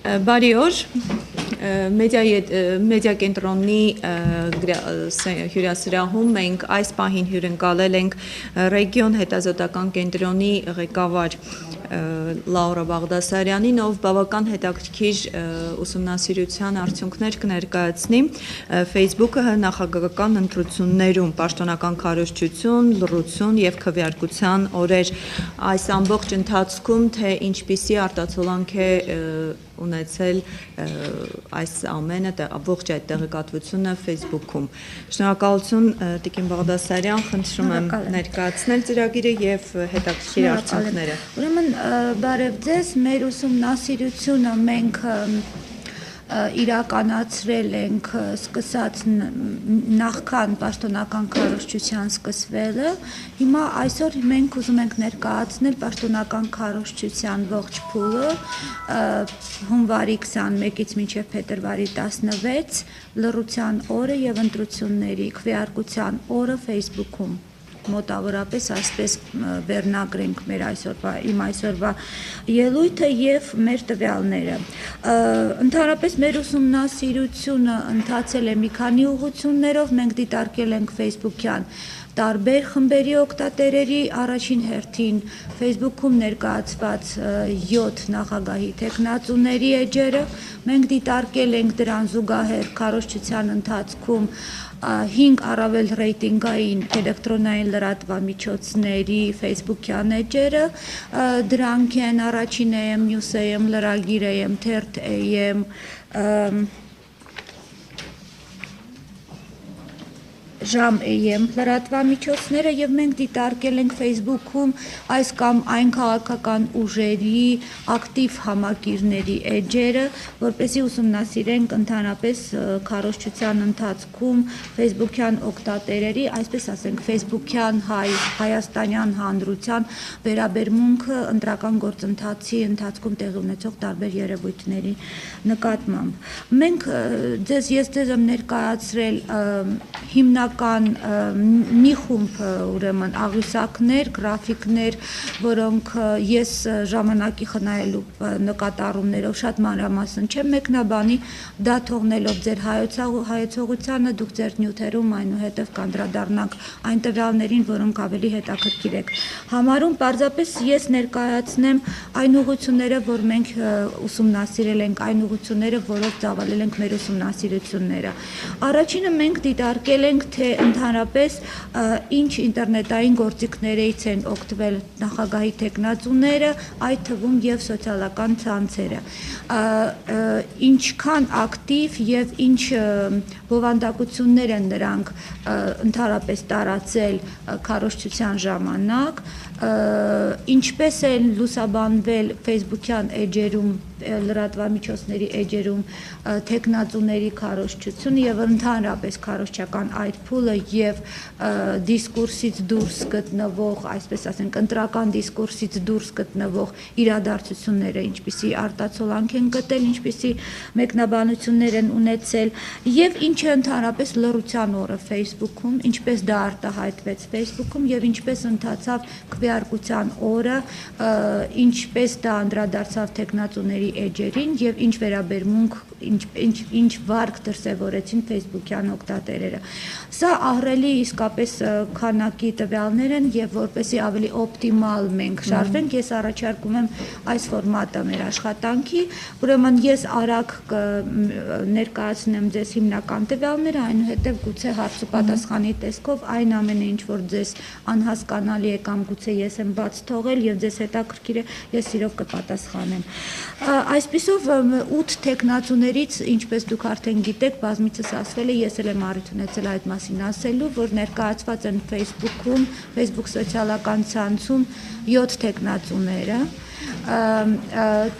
Բարի օր, մեդիա կենտրոնի հյուրասրահում մենք այս պահին հյուրընկալել ենք ռեգիոն հետազոտական կենտրոնի ղեկավար Լաուրա Բաղդասարյանին, ով բավական հետաքրքիր ուսումնասիրության արդյունքներ կներկայացնի Facebook-ը նախագահական ընտրություններում պաշտոնական քարոզչություն, լռություն եւ քվեարկության օրեր այս ամբողջ ընթացքում թե ինչպիսի արտացոլանք է ունեցել այս ամենը ողջ այդ տեղեկատվությունը Facebook-ում։ Շնորհակալություն Տիկին Բաղդասարյան, խնդրում եմ ներկայացնել ծրագիրը եւ հետաքրքիր արդյունքները։ Ուրեմն բարև ձեզ, մեր ուսումնասիրությունը մենք իրականացրել ենք սկսած նախքան պաշտոնական քարոզչության սկսվելը, հիմա այսօր մենք ուզում ենք ներկայացնել պաշտոնական քարոզչության ողջ փուլը հունվարի 21-ից մինչև փետրվարի 16, լռության օրը եւ ընտրությունների քվեարկության օրը Facebook-ում։ Մոտավորապես այսպես վերնագրենք մեր իմ այսօրվա ելույթը եւ մեր տվյալները։ Ընդհանրապես մեր ուսումնասիրությունը ընթացել է մի քանի ուղղություններով, մենք դիտարկել ենք Facebook-յան տարբեր խմբերի օգտատերերի առաջին հերթին Facebook-ում ներկայացված 7 նախագահի թեկնածուների էջերը, մենք դիտարկել ենք դրան զուգահեռ քարոզչության ընթացքում 5 առավել ռեյտինգային էլեկտրոնային լրատվամիջոցների Facebook-յան էջերը, դրանք են Առաջին AM, News AM, Լրագիր AM, Թերթ AM, Ժամ AM լրատվամիջոցները եւ մենք դիտարկել ենք Facebook-ում այս կամ այն քաղաքական ուժերի ակտիվ համակիրների էջերը, որպեսզի ուսումնասիրենք ընդհանրապես քարոզչության ընթացքում Facebook-յան օգտատերերի, այսպես ասենք, Facebook-յան հայաստանյան հանրության վերաբերմունքը ընտրական գործընթացի ընթացքում տեղի ունեցող տարբեր երևույթների նկատմամբ։ Մենք ես ձեզ եմ ներկայացրել հիմնական մի խումբ ուրեմն աղյուսակներ, գրաֆիկներ, որոնք ես ժամանակի խնայելու նկատառումներով շատ մանրամասն չեմ մեկնաբանի, դա թողնելով ձեր հայեցողությանը, դուք ձեր նյութերում այնուհետև կանդրադառնանք այն տվյալներին, որոնք ավելի հետաքրքիր եք համարում, պարզապես ես ներկայացնեմ այն ուղղությունները, որ մենք ուսումնասիրել ենք, այն ուղղությունները, որով ծավալել ենք մեր ուսումնասիրությունները։ Առաջինը մենք դիտարկել ենք, թե ընդհանրապես ինչ ինտերնետային գործիքներից են օգտվել նախագահի թեկնածուները, այդ թվում եւ սոցիալական ցանցերը, ինչքան ակտիվ եւ ինչ բովանդակություններ են նրանք ընդհանրապես տարածել քարոզչության ժամանակ, ինչպես են լուսաբանվել Facebook-յան էջերում, լրատվամիջոցների էջերում թեկնածուների քարոզչությունը եւ ընդհանրապես քարոզչական այդ փուլը եւ դիսկուրսից դուրս գտնվող, այսպես ասենք, ընտրական դիսկուրսից դուրս գտնվող իրադարձությունները, ինչպիսի արտացոլանք են գտել, ինչպիսի մեկնաբանություններ են ունեցել եւ ինչ է ընդհանրապես լռության օրը Facebook-ում, ինչպես դա արտահայտվեց Facebook-ում եւ ինչպես ընթացավ քվեարկության օրը, ինչպես դա անդրադարձավ թեկնածուների էջերին եւ ինչ վերաբերմունք ինչ վարկ դրսևորեցին Facebook-յան օգտատերերը։ Սա ահռելի իսկապես քանակի տվյալներ են եւ որպեսզի ավելի օպտիմալ մենք շարժվենք, ես առաջարկում եմ այս ֆորմատը մեր աշխատանքի, ուրեմն ես արագ ներկայացնեմ ձեզ հիմնական տվյալները, այնուհետեւ գուցե հարց ու պատասխանի տեսքով այն ամենը, ինչ որ ձեզ անհասկանալի է կամ գուցե ես եմ բաց թողել եւ ձեզ հետաքրքիր է, ես սիրով կպատասխանեմ։ Այսպիսով 8 թեկնածուներից, ինչպես դուք արդեն գիտեք, բազմիցս ասվել է, ես էլ եմ առիթ ունեցել այդ մասին ասելու, որ ներկայացված են Facebook-ում, Facebook սոցիալական ցանցում 7 թեկնածուները։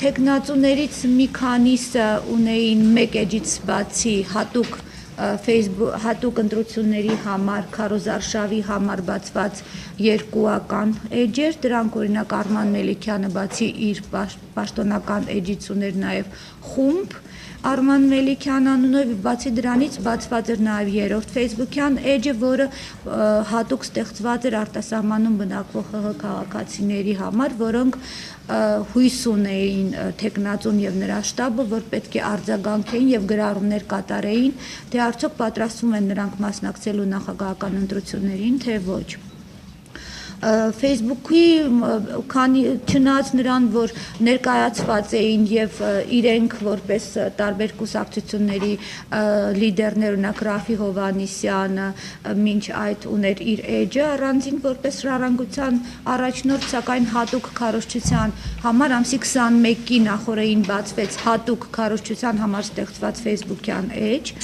Թեկնածուներից մի քանիսը ունեին մեկ էջից բացի հատուկ ընտրությունների համար, քարոզարշավի համար բացված երկուական էջեր, դրանք օրինակ Արման Մելիքյանը բացի իր պաշտոնական էջից ուներ նաև խումբ Արման Մելիքյան անունով, բացի դրանից բացված էր նաև երրորդ Facebook-յան էջը, որը հատուկ ստեղծված էր արտասահմանում բնակվող ՀՀ քաղաքացիների համար, որոնք հույս ունեին թեկնածուն եւ նրա շտաբը, որ պետք է արձագանքեին եւ գրառումներ կատարեին, թե արդյոք պատրաստվում են նրանք մասնակցելու նախագահական ընտրություններին, թե ոչ։ Facebook-ի քանի չնայած նրան, որ ներկայացված էին եւ իրենք որպես տարբեր կուսակցությունների լիդերներ, օրինակ Ռաֆի Հովհաննիսյանը մինչ այդ ուներ իր էջը առանձին որպես ժառանգության առաջնորդ, սակայն հատուկ քարոզչության համար ամսի 21-ի նախորդին բացվեց հատուկ քարոզչության համար ստեղծված Facebook-յան էջ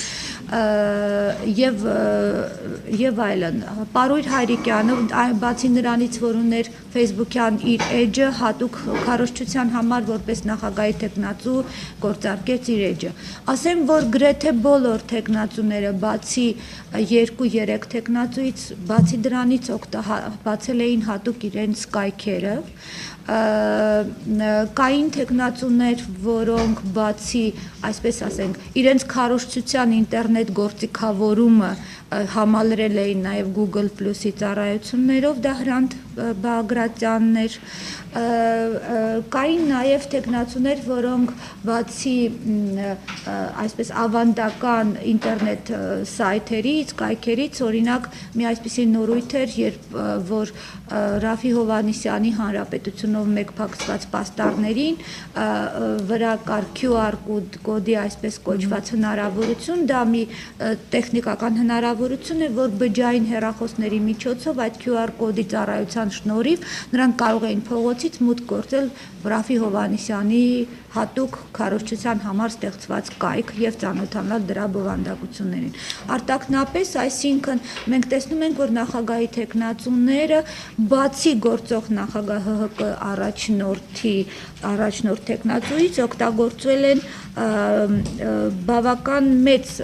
եւ այլն։ Պարույր Հայրիկյանը բացի նրանից, որ ուներ Facebook-յան իր էջը հատուկ քարոզչության համար որպես նախագահի թեկնածու գործարկեց իր էջը։ Ասեմ, որ գրեթե բոլոր թեկնածուները բացի 2-3 թեկնածուից, բացի դրանից բացել էին հատուկ իրենց կայքերը։ Կային թեկնածուներ, որոնք բացի, այսպես ասենք, իրենց քարոզչության ինտերնետ գործիքավորումը համալրել էին նաև Google Plus-ի ծառայություններով, դա Հրանտ Բագրատյաններ, կային նաև թեկնածուներ, որոնք բացի այսպես ավանդական ինտերնետ սայթերից, կայքերից, օրինակ մի այսպիսի նորույթ էր, որ Ռաֆի Հովհաննիսյանի հանրապետությունով մեկ փակցված պաստառներին վրա կար QR կոդի այսպես կոչված հնարավորություն, դա մի տեխնիկական հնարավորություն է, որ բջջային հեռախոսների միջոցով այդ QR կոդի ծառայության շնորհիվ նրանք կարող էին փողոցից մուտք գործել Ռաֆի Հովհաննիսյանի հատուկ քարոզչության համար ստեղծված կայք եւ ծանոթանալ դրա բովանդակություններին։ Արտակնապես, այսինքն մենք տեսնում ենք, որ նախագահի թեկնածուները բացի գործող նախագահ ՀՀԿ առաջնորդ թեկնածուից օգտագործել են բավական մեծ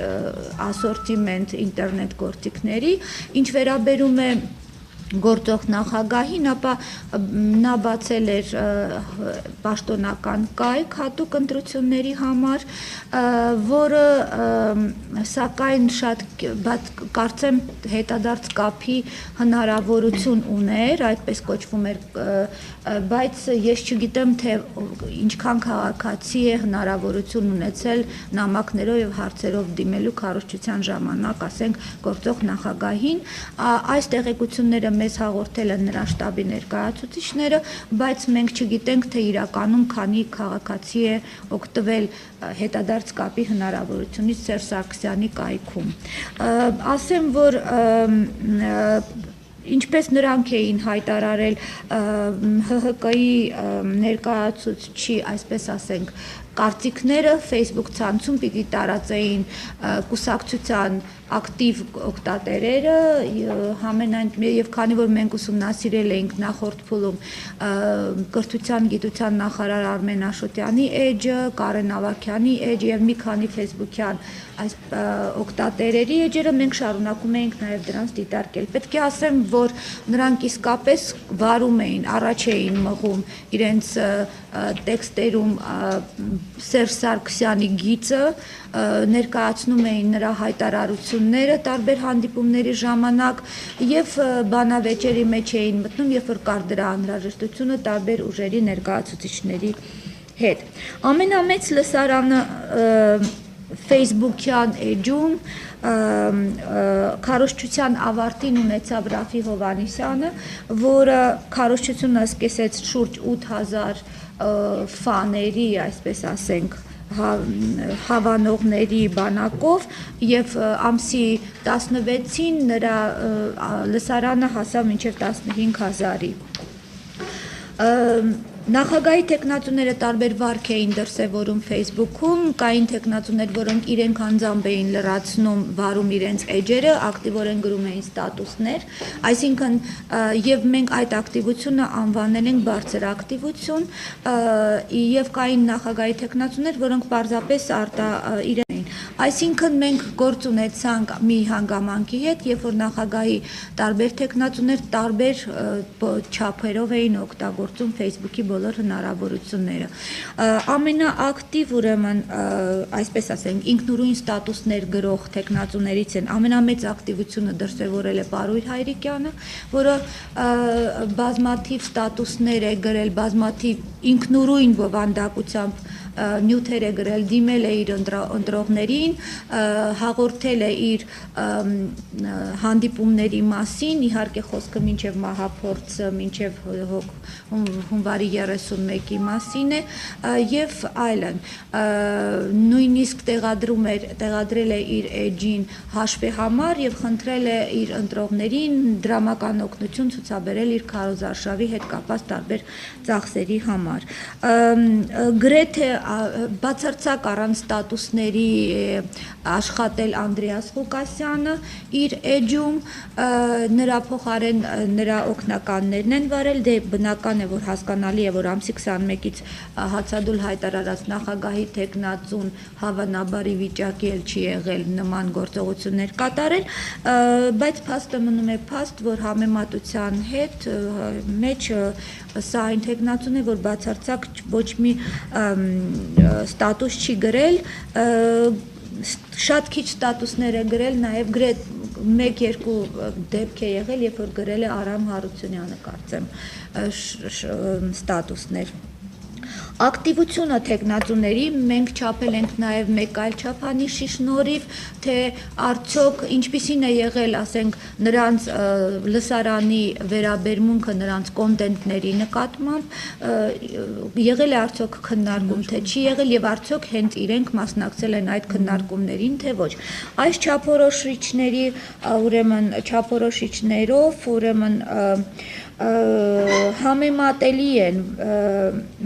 ասորտիմենտ ինտերնետ գործիքների, ինչ վերաբերում է գործող նախագահին, ապա նա բացել էր պաշտոնական կայք հատուկ ընտրությունների համար, որը սակայն շատ կարծեմ հետադարձ կապի հնարավորություն ուներ, այդպես կոչվում էր, բայց ես չգիտեմ, թե ինչքան քաղաքացի է հնարավորություն ունեցել նամակներով եւ հարցերով դիմելու քարոզչության ժամանակ, ասենք, գործող նախագահին, այս տեղեկությունները մեզ հաղորդել են նրա շտաբի ներկայացուցիչները, բայց մենք չգիտենք, թե իրականում քանի քաղաքացի է օգտվել հետադարձ կապի հնարավորությունից Սերժ Սարգսյանի կայքում։ Ասեմ, որ ինչպես նրանք էին հայտարարել ՀՀԿ-ի ներկայացուցչի, այսպես ասենք, կարծիքները Facebook ցանցում պիտի տարածեին կուսակցության ակտիվ օգտատերերը, եւ քանի որ մենք ուսումնասիրել էինք նախորդ փուլում կրթության գիտության նախարար Արմեն Աշոտյանի էջը, Կարեն Ավագյանի էջը եւ մի քանի Facebook-յան այս օգտատերերի էջերը, մենք շարունակում էինք նաև դրանց դիտարկել։ Պետք է ասեմ, որ նրանք իսկապես վարում էին, առաջ էին մղում իրենց տեքստերում Սերժ Սարգսյանի գիծը, ներկայացնում էին նրա հայտարարությունները տարբեր հանդիպումների ժամանակ եւ բանավեճերի մեջ էին մտնում, երբ որ կար դրա անհրաժեշտությունը տարբեր ուժերի ներկայացուցիչների հետ։ Ամենամեծ լսարանը Facebook-յան էջում քարոզչության ավարտին ունեցավ Ռաֆի Հովհաննիսյանը, որը քարոզչությունը սկսեց շուրջ 8000 ֆաների, այսպես ասենք, հավանողների բանակով եւ ամսի 16-ին նրա լսարանը հասավ մինչեւ 15000-ի։ Նախագահի թեկնածուները տարբեր վարք էին դրսևորում Facebook-ում, կային թեկնածուներ, որոնք իրենք անձամբ էին լրացնում, վարում իրենց էջերը, ակտիվորեն գրում էին ստատուսներ, այսինքն եւ մենք այդ ակտիվությունը անվանել ենք բարձր ակտիվություն, եւ կային նախագահի թեկնածուներ, որոնք պարզապես իրեն էին։ Այսինքն մենք գործ ունեցանք մի հանգամանքի հետ, երբ որ նախագահի տարբեր տեխնացուներ տարբեր չափերով էին օգտագործում Facebook-ի բոլոր հնարավորությունները։ Ամենաակտիվ ուրեմն, այսպես ասենք, ինքնուրույն ստատուսներ գրող տեխնացուներից են ամենամեծ ակտիվությունը դրսևորել է Պարույր Հայրիկյանը, որը բազմաթիվ ստատուսներ է գրել, բազմաթիվ ինքնուրույն բովանդակությամբ նյութեր է գրել, դիմել է իր ընտրողներին, հաղորդել է իր հանդիպումների մասին, իհարկե խոսքը մինչև մահափորձը, մինչև հունվարի 31-ի մասին է եւ այլն։ Նույնիսկ տեղադրել է իր էջին հաշվեհամար եւ խնդրել է իր ընտրողներին դրամական օգնություն ցուցաբերել իր քարոզարշավի հետ կապված տարբեր ծախսերի համար։ Գրեթե բացարձակ առանց ստատուսների աշխատել Անդրեաս Ղուկասյանը իր էջում, նրա փոխարեն նրա օգնականներն են վարել, դե բնական է, որ հասկանալի է, որ ամսի 21-ից հացադուլ հայտարարած նախագահի տեխնացուն հավանաբար ի վիճակի էլ չի եղել նման գործողություններ կատարել, բայց փաստը մնում է փաստ, որ համեմատության հետ մեջ սա այն տեխնացուն է, որ բացարձակ ոչ մի ստատուս չի գրել, շատ քիչ ստատուսներ է գրել, նաև մեկ-երկու դեպք է եղել, երբ որ գրել է Արամ Հարությունյանը, կարծեմ, ստատուսներ։ Ակտիվությունը տեխնացուների մենք չափել ենք նաև մեկ այլ չափանիշի շնորհիվ, թե արդյոք ինչպիսին է եղել, ասենք, նրանց լսարանի վերաբերմունքը նրանց կոնտենտների նկատմամբ, եղել է արդյոք քննարկում, թե չի եղել եւ արդյոք հենց իրենք մասնակցել են այդ քննարկումներին, թե ոչ։ Այս չափորոշիչների, ուրեմն չափորոշիչներով, ուրեմն համեմատելի են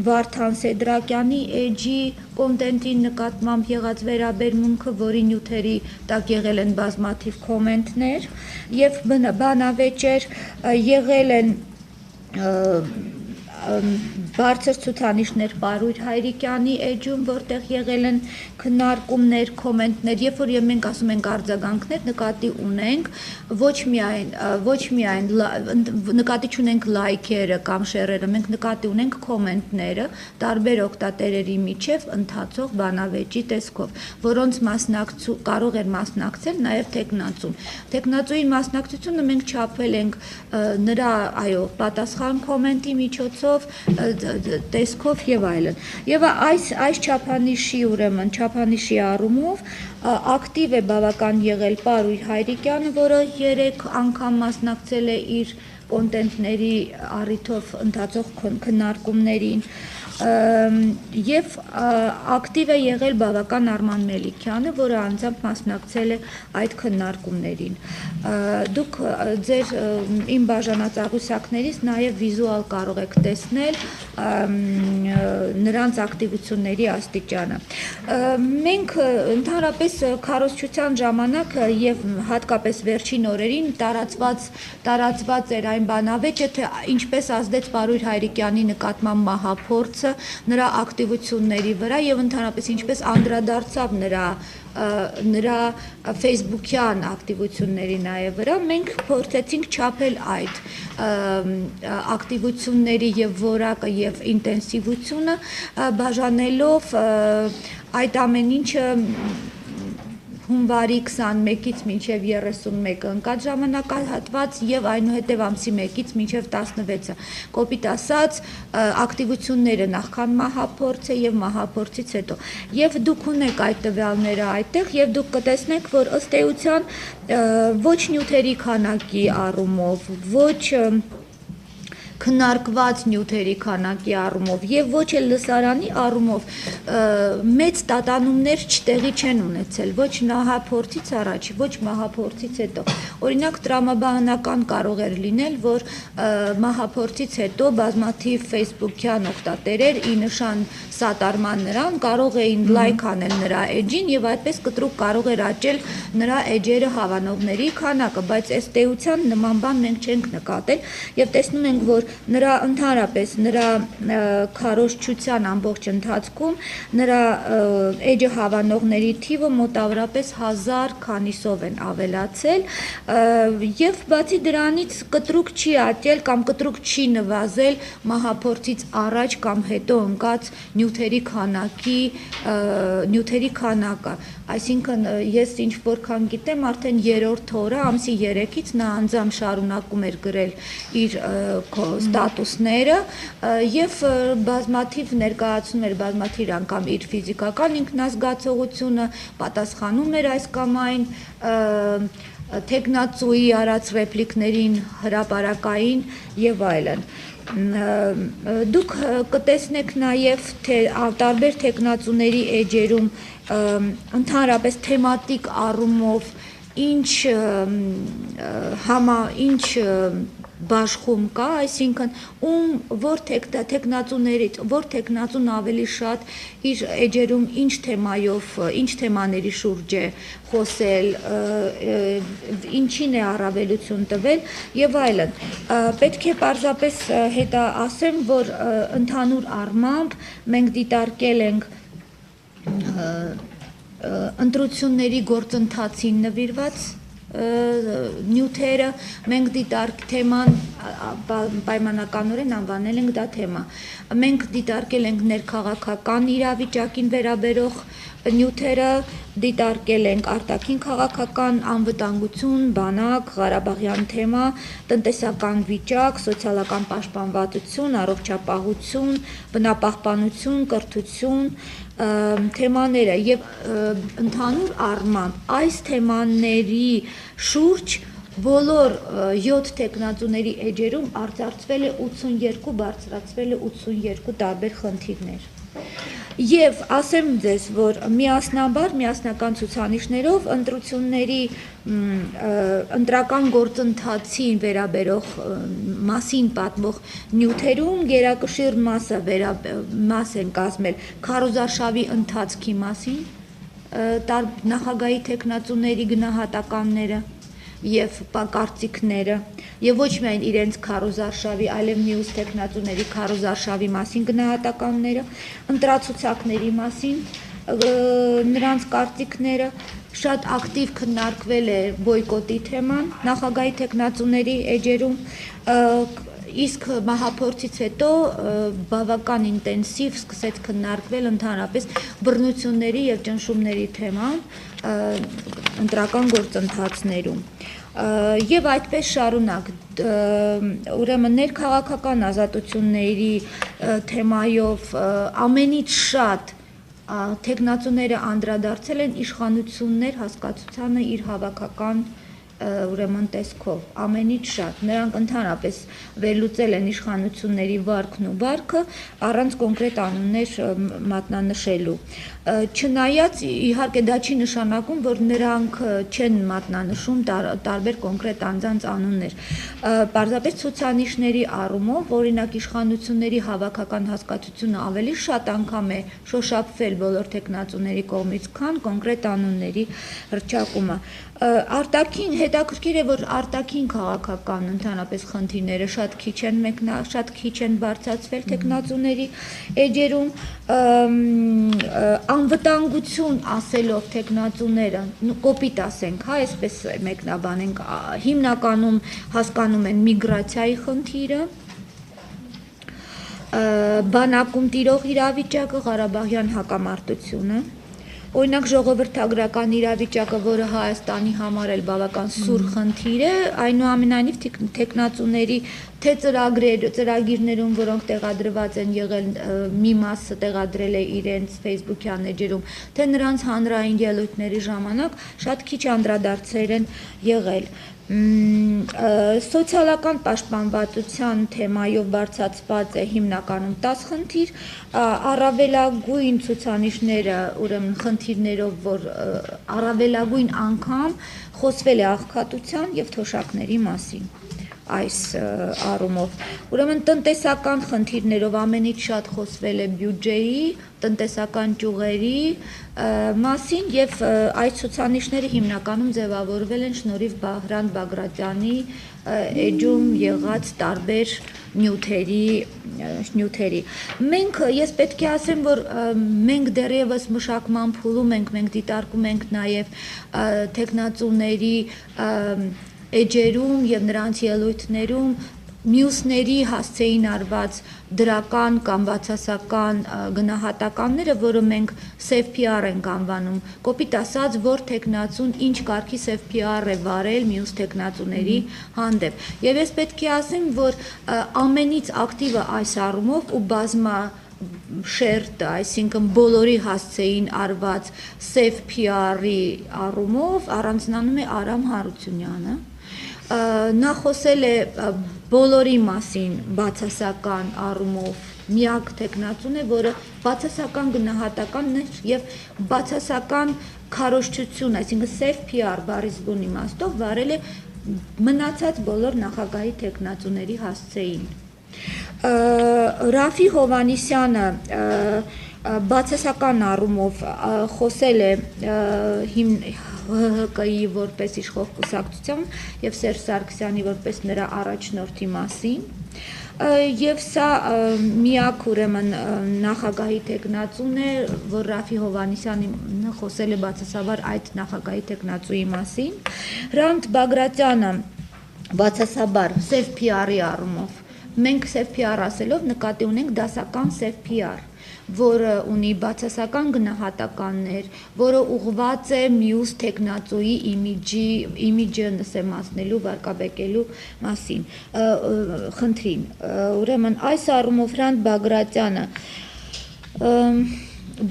Վարդան Սեդրակյանի էջի կոնտենտի նկատմամբ եղած վերաբերմունքը, որի նյութերի տակ եղել են բազմաթիվ կոմենտներ եւ բանավեճեր, եղել են բարձր ցուցանիշներ Պարույր Հայրիկյանի էջում, որտեղ եղել են քննարկումներ, կոմենտներ, երբ որ մենք ասում ենք արձագանքներ, նկատի ունենք ոչ միայն նկատի չունենք լայքերը կամ շերերը, մենք նկատի ունենք կոմենտները տարբեր օգտատերերի միջև ընթացող բանավեճի տեսքով, որոնց կարող էր մասնակցել նաև տեխնացուն։ Տեխնացուի մասնակցությունը մենք չափել ենք նրա, պատասխան կոմենտի միջոցով, տեսքով եւ այլն։ Եվ այս չափանիշի ուրեմն չափանիշի առումով ակտիվ է բավական եղել Պարույր Հայրիկյանը, որը 3 անգամ մասնակցել է իր կոնտենտների առիթով ընթացող քննարկումներին, եւ ակտիվ է եղել բավական Արման Մելիքյանը, որը անձամբ մասնակցել է այդ քննարկումներին։ Դուք ձեր իմ բաժանածաղյուսակներից նաև վիզուալ կարող եք տեսնել նրանց ակտիվությունների աստիճանը։ Մենք ընդհանրապես քարոզչության ժամանակ եւ հատկապես վերջին օրերին տարածված էր այն բանավեճը, թե ինչպես ազդեց Պարույր Հայրիկյանի նկատմամբ մահափորձը նրա ակտիվությունների վրա եւ ընդհանրապես ինչպես անդրադարձավ նրա Facebook-յան ակտիվությունների նաև վրա, մենք փորձեցինք չափել այդ ակտիվությունների եւ որակը եւ ինտենսիվությունը, բաժանելով այդ ամեն ինչը հունվարի 21-ից մինչև 31 ընկած ժամանակահատված եւ այնուհետեւ ամսի 1-ից մինչև 16-ը։ Կոպիտ ասած, ակտիվությունները նախքան մահափորձը եւ մահափորձից հետո։ Եվ դուք ունեք այդ տվյալները այդտեղ եւ դուք կտեսնեք, որ ըստ էության ոչ նյութերի քանակի առումով, ոչ քննարկված նյութերի քանակի առումով եւ ոչ էլ լսարանի առումով մեծ տատանումներ չտեղի չեն ունեցել ոչ մահափորձից առաջ, ոչ մահափորձից հետո։ Օրինակ տրամաբանական կարող էր լինել, որ մահափորձից հետո բազմաթիվ Facebook-յան օգտատերեր ի նշան սատարման նրան կարող էին լայք անել նրա էջին եւ այդպես կտրուկ կարող էր աճել նրա էջերը հավանողների քանակը, բայց ըստ էության նման բան մենք չենք նկատել եւ տեսնում ենք, որ նրա ընդհանրապես նրա քարոզչության ամբողջ ընթացքում նրա էջը հավանողների թիվը մոտավորապես 1000 քանիսով են ավելացել եւ բացի դրանից կտրուկ չի աճել կամ կտրուկ չի նվազել մահափորձից առաջ կամ հետո ընկած նյութերի քանակը, այսինքն ես ինչ որքան գիտեմ արդեն 3-րդ օրը ամսի 3-ից նա անձամբ շարունակում էր գրել իր ստատուսները եւ բազմաթիվ ներկայացնում էր բազմաթիվ անգամ իր ֆիզիկական ինքնազգացողությունը, պատասխանում էր այս կամ այն թեկնածուի արած ռեպլիկներին հրապարակային եւ այլն դուք կտեսնեք նաեւ թե տարբեր թեկնածուների էջերում ընդհանրապես թեմատիկ առումով ինչ բաշխում կա, այսինքն որ թեկնածուն ավելի շատ իր էջերում ինչ թեմաների շուրջ է խոսել, ինչին է առավելություն տվել եւ այլն։ Պետք է պարզապես ասեմ, որ ընդհանուր առմամբ մենք դիտարկել ենք ընտրությունների գործընթացին նվիրված նյութերը մենք դիտարկ թեման պայմանականորեն անվանել ենք դա թեմա մենք դիտարկել ենք ներքաղաքական իրավիճակին վերաբերող նյութերը դիտարկել ենք արտաքին քաղաքական անվտանգություն, բանակ, Ղարաբաղյան թեմա, տնտեսական վիճակ, սոցիալական պաշտպանվածություն, առողջապահություն, բնապահպանություն, կրթություն թեմաները եւ ընդհանուր առմամբ այս թեմաների շուրջ բոլոր 7 թեկնածուների էջերում արծարծվել է 82 բարձրացվել է 82 տարբեր խնդիրներ Եվ ասեմ ձեզ, որ միասնական ցուցանիշներով ընտրությունների ընտրական գործընթացին վերաբերող մասին պատմող նյութերում գերակշիռ մաս են կազմել քարոզարշավի ընթացքի մասին, նախագահի թեկնածուների գնահատականները եւ կարծիքները եւ ոչ միայն իրենց քարոզարշավի, այլև մյուս տեխնատուների քարոզարշավի մասին գնահատականները, ընտրացուցակների մասին նրանց կարծիքները շատ ակտիվ քննարկվել է բոյկոտի թեման նախագահի տեխնատուների էջերում իսկ մահափորձից հետո բավական ինտենսիվ սկսեց քննարկվել ընդհանրապես բռնությունների եւ ճնշումների թեման ընտրական գործընթացներում եւ այդպես շարունակ ուրեմն ներքաղաքական ազատությունների թեմայով ամենից շատ տեխնացուները անդրադարձել են իշխանություններ հասկացությանը իր հավաքական ուրեմն տեսքով ամենից շատ նրանք ընդհանրապես վերլուծել են իշխանությունների վարքն ու բարքը առանց կոնկրետ անուններ մատնանշելու չնայած իհարկե դա չի նշանակում որ նրանք չեն մատնանշում տարբեր կոնկրետ անձանց անուններ պարզապես ցուցանիշների առումով օրինակ իշխանությունների հավաքական հասկացությունը ավելի շատ անգամ է շոշափվել բոլոր տեխնացուների կողմից քան կոնկրետ անունների հռչակումը արտաքին հետաքրքիր է որ արտաքին քաղաքական ընդհանրապես խնդիրները շատ քիչ են բարձրացվել տեխնացուների էջերում անվտանգություն ասելով տեխնացուները կոպիտ ասենք հա այսպես մեկնաբանենք հիմնականում հասկանում են միգրացիայի խնդիրը բանակում տիրող իրավիճակը Ղարաբաղյան հակամարտությունը Օրինակ ժողովրդագրական իրավիճակը, որը Հայաստանի համար էլ բավական սուր խնդիր է, այնուամենայնիվ տեխնացուների թե ծրագիրներում, որոնք տեղադրված են եղել, մի մասը տեղադրել է իրենց Facebook-յան էջերում, թե նրանց հանրային ելույթների ժամանակ շատ քիչ անդրադարձեր են եղել։ Սոցիալական պաշտպանվածության թեմայով բարձրացված է հիմնականում 10 խնդիր, առավելագույն ցուցանիշները, ուրեմն խնդիրներով, որ առավելագույն անգամ խոսվել է աղքատության եւ թոշակների մասին։ այս առումով։ Ուրեմն տնտեսական խնդիրներով ամենից շատ խոսվել է բյուջեի, տնտեսական ճյուղերի մասին եւ այս ցուցանիշները հիմնականում ձևավորվել են շնորհիվ Հրանտ Բագրատյանի էջում եղած տարբեր նյութերի։ Ես պետք է ասեմ, որ մենք դեռևս մշակման փուլում ենք, մենք դիտարկում ենք նաև թեկնածուների էջերում եւ նրանց ելույթներում մյուսների հասցեին արված դրական կամ բացասական գնահատականները, որը մենք safe PR ենք անվանում, կոպիտ ասած, որ թեկնածուն ինչ կարգի safe PR է վարել մյուս թեկնածուների հանդեպ։ Եվ ես պետք է ասեմ, որ ամենից ակտիվը այս առումով ու բազմա շերտը, այսինքն բոլորի հասցեին արված safe PR-ի առումով առանձնանում է Արամ Հարությունյանը։ Նա խոսել է բոլորի մասին բացասական առումով, միակ թեկնածուն է, որը բացասական գնահատականն է եւ բացասական քարոզչություն, այսինքն safe PR բառի զգուն իմաստով վարել է մնացած բոլոր նախագահի թեկնածուների հասցեին։ Ռաֆի Հովհաննիսյանը բացասական առումով խոսել է ՀՀԿ-ի որպես իշխող կուսակցության եւ Սերժ Սարգսյանի որպես նրա առաջնորդի մասին, եւ սա միակ ուրեմն նախագահի թեկնածուն է, որ Ռաֆի Հովհաննիսյանը խոսել է բացասաբար այդ նախագահի թեկնածուի մասին։ Հրանտ Բագրատյանը բացասաբար safe PR-ի առումով, մենք safe PR ասելով նկատի ունենք դասական safe PR, որը ունի բացասական գնահատականներ, որը ուղղված է մյուս թեկնածուի իմիջը նսեմացնելու, վարկաբեկելու մասին, խնդրին։ Ուրեմն այս առումով Հրանտ Բագրատյանը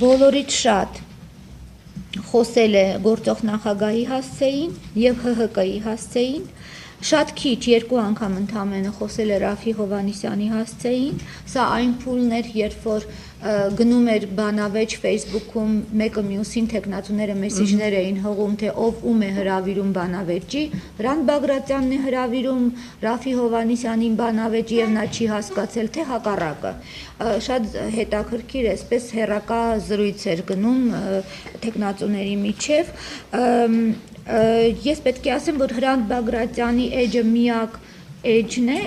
բոլորից շատ խոսել է գործող նախագահի հասցեին եւ ՀՀԿ-ի հասցեին, շատ քիչ, 2 անգամ ընդամենը խոսել է Ռաֆի Հովհաննիսյանի հասցեին, սա այն փուլն էր, երբ որ գնում էր բանավեճ Facebook-ում մեկը մյուսին թեկնածուները մեսիջներ էին հղում, թե ով ում է հրավիրում բանավեճի, Հրանտ Բագրատյանն է հրավիրում Ռաֆի Հովհաննիսյանին բանավեճի եւ նա չի հասկացել, թե հակառակը։ Շատ հետաքրքիր էսպես հերակա զրույց էր գնում թեկնածուների միջև։ Ես պետք է ասեմ, որ Հրանտ Բագրատյանի էջը միակ էջն է,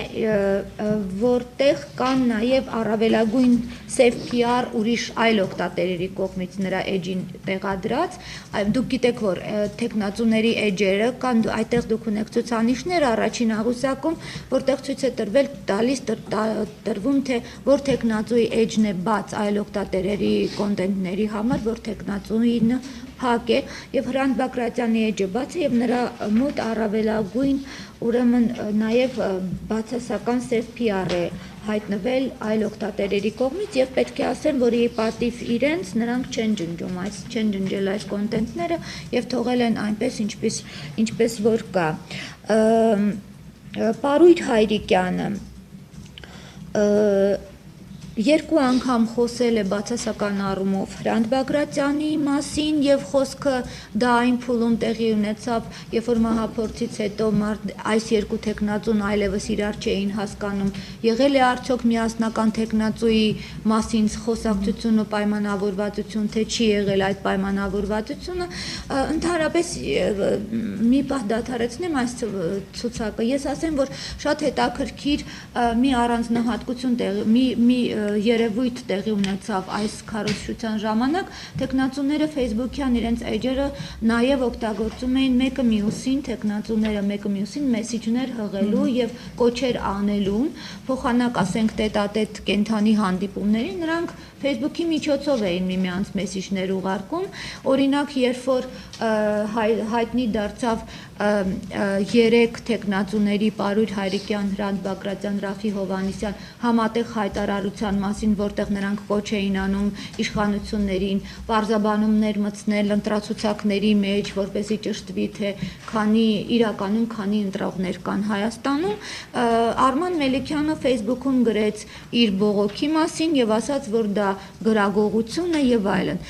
որտեղ կան նաև առավելագույն safe PR ուրիշ այլ օգտատերերի կողմից նրա էջին տեղադրած, դուք գիտեք, որ թեկնածուների էջերը կան, այդտեղ դուք ունեք ցուցանիշներ առաջին աղյուսակում, որտեղ ցույց է տրվում, թե որ թեկնածուի էջն է բաց այլ օգտատերերի կոնտենտների համար, որ թեկնածուին փակ է, եւ Հրանտ Բագրատյանի էջը բաց է եւ նրա մոտ առավելագույն ուրեմն նաև բացասական safe PR է հայտնվել այլ օգտատերերի կողմից եւ պետք է ասեմ, որ ի պատիվ իրենց նրանք չեն ջնջել այս կոնտենտները եւ թողել են այնպես ինչպես որ կա։ Պարույր Հայրիկյանը 2 անգամ խոսել է բացասական առումով Հրանտ Բագրատյանի մասին եւ խոսքը դա այն փուլում տեղի ունեցավ, երբ որ մահափորձից հետո այս երկու թեկնածուն այլևս իրար չէին հասկանում, եղել է արդյոք միասնական թեկնածուի մասին խոսակցություն ու պայմանավորվածություն, թե չի եղել այդ պայմանավորվածությունը, ընդհանրապես մի պահ դադարեցնեմ այս ցուցակը, ես ասեմ, որ շատ հետաքրքիր մի առանձնահատկություն մի երևույթ տեղի ունեցավ այս քարոզչության ժամանակ, թեկնածուները Facebook-յան իրենց էջերը նաև օգտագործում էին մեկը մյուսին, թեկնածուները մեկը մյուսին մեսիջներ հղելու եւ կոչեր անելուն, փոխանակ ասենք տետատետ կենթանի հանդիպումների, նրանք Facebook-ի միջոցով էին միմյանց մեսիջներ ուղարկում, օրինակ, երբ որ հայտնի դարձավ 3 թեկնածուների Պարույր Հայրիկյան, Հրանտ Բագրատյան, Ռաֆի Հովհաննիսյան համատեղ հայտարարության մասին, որտեղ նրանք կոչ էին անում իշխանություններին պարզաբանումներ մտցնել ընտրացուցակների մեջ, որպեսզի ճշտվի, թե իրականում քանի ընտրողներ կան Հայաստանում, Արման Մելիքյանը Facebook-ում գրեց իր բողոքի մասին եւ ասաց, որ դա գրագողությունը եւ այլն։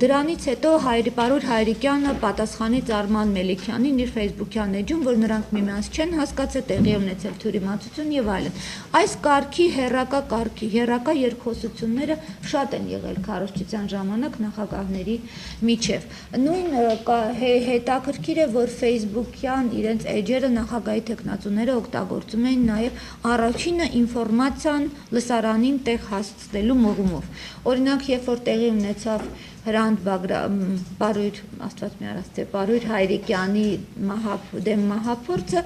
Դրանից հետո Պարույր Հայրիկյանը պատասխանեց Արման Մելիքյանին իր Facebook-յան էջում, որ նրանք միմյանց չեն հասկացել, տեղի ունեցել թյուրիմացություն եւ այլն։ Այս կարգի հերրակա երկխոսությունները շատ են եղել քարոզչության ժամանակ նախագահների միջև։ Նույն հետաքրքիր է, որ Facebook-յան իրենց էջերը նախագահի տեխնացուները օգտագործում էին նաև առաջինը ինֆորմացիան լսարանին տեղ հասցնելու մղումով։ Օրինակ, երբ որ տեղի ունեցավ Պարույր Հայրիկյանի դեմ մահափորձը,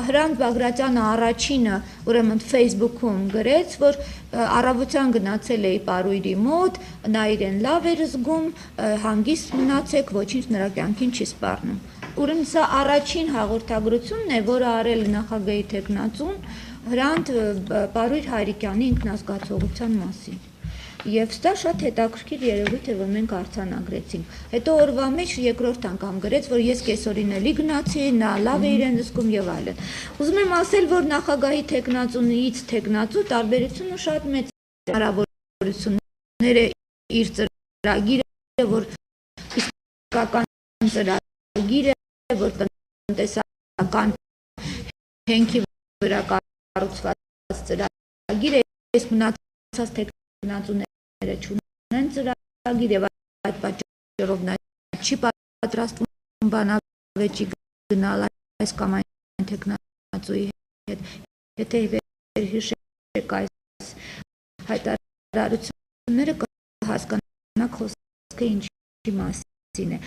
Հրանտ Բագրատյանը առաջինը ուրեմն Facebook-ում գրեց, որ առավոտյան գնացել էի Պարույրի մոտ, նա իրեն լավ էր զգում, հանգիստ մնացեք, ոչինչ նրա կյանքին չի սպառնում։ Ուրեմն սա առաջին հաղորդագրությունն է, որը արել նախագահի տեխնացուն Հրանտ Պարույր Հայրիկյանի ինքնազգացողության մասին։ Եվ սա շատ հետաքրքիր երևույթ է, որ մենք արձանագրեցինք։ Հետո օրվա մեջ երկրորդ անգամ գրեց, որ ես կեսօրինելի գնացի, նա լավ է իրեն զգում եւ այլն։ Ուզում եմ ասել, որ նախագահի տեխնացունից տեխնացու տարբերությունը շատ մեծ է։ Հնարավորությունները իր ծրագիրը, որ իսկական ծրագիր է, որ տնտեսական հենքի վրա կառուցված ծրագիր է, ես մնացած տեխնացուները չունեն ծրագիր եւ այդ պատճառով նա չի պատրաստվում բանավեճի գնալ այս կամ այն տեխնացուի հետ։ Եթե վերհիշեք այս հայտարարությունները կհասկանաք խոսքը ինչի մասին է։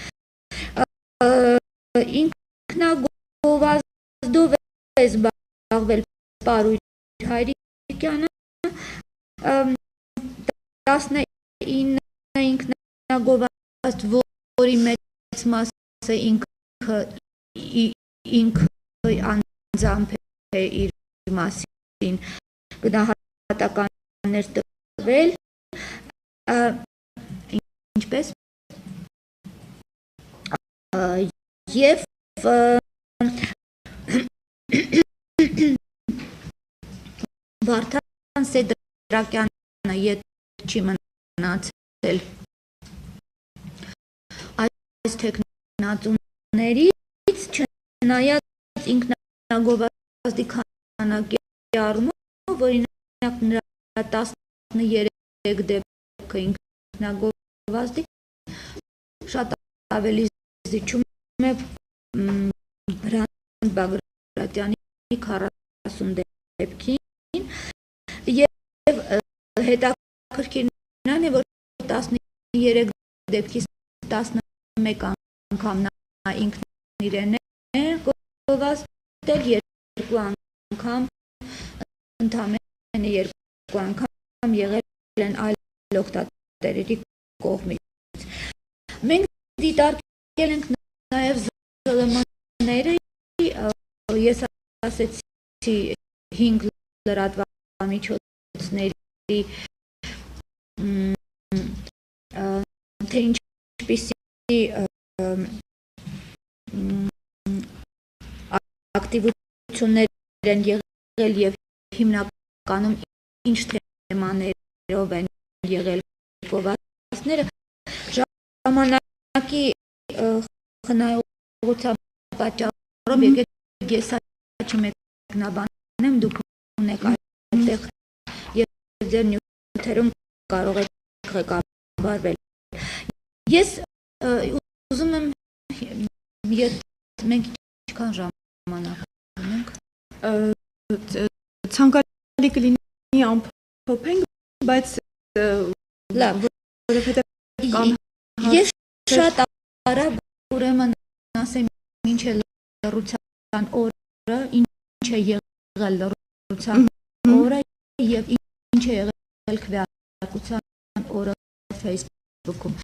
Ինքնագովազդով է զբաղվել Պարույր Հայրիկյանը, 19 ինքնագովազդ, որի մեծ մասը ինքը անձամբ է իր մասին գնահատականներ տվել, ինչպես եւ Վարդան Սեդրակյանը ետ չի մնացել այս տեխնացուներից, չնայած ինքնագովազդի քանակի առումով, օրինակ նրա 13 դեպքը ինքնագովազդի շատ ավելի զիջում է Հրանտ Բագրատյանի 40 դեպքին եւ հետաքրքիրն այն է, որ 13 դեպքից 11 անգամ նա ինքն իրեն է գովազդել, 2 անգամ ընդամենը 2 անգամ եղել են այլ օգտատերերի կողմից։ Մենք դիտարկել ենք նաև ԶԼՄ-ները, ես ասեցի 5 լրատվամիջոցների թե ինչպիսի ակտիվություններ են եղել եւ հիմնականում ինչ թեմաներով են եղել գովազդները, ժամանակի խնայողության պատճառով եկեք ես չմեկնաբանեմ, դուք ունեք այդտեղ եւ ձեր նյութերում կարող եք ղեկավարվել։ Ես ուզում եմ մենք ինչքան ժամանակ ունենք, ցանկալի կլինի ամփոփենք, բայց լավ, որովհետեւ ես շատ արագ ուրեմն ասեմ ինչ է լռության օրը, ինչ է եղել լռության օրը եւ ինչ է եղել քվեարկության օրը Facebook-ում։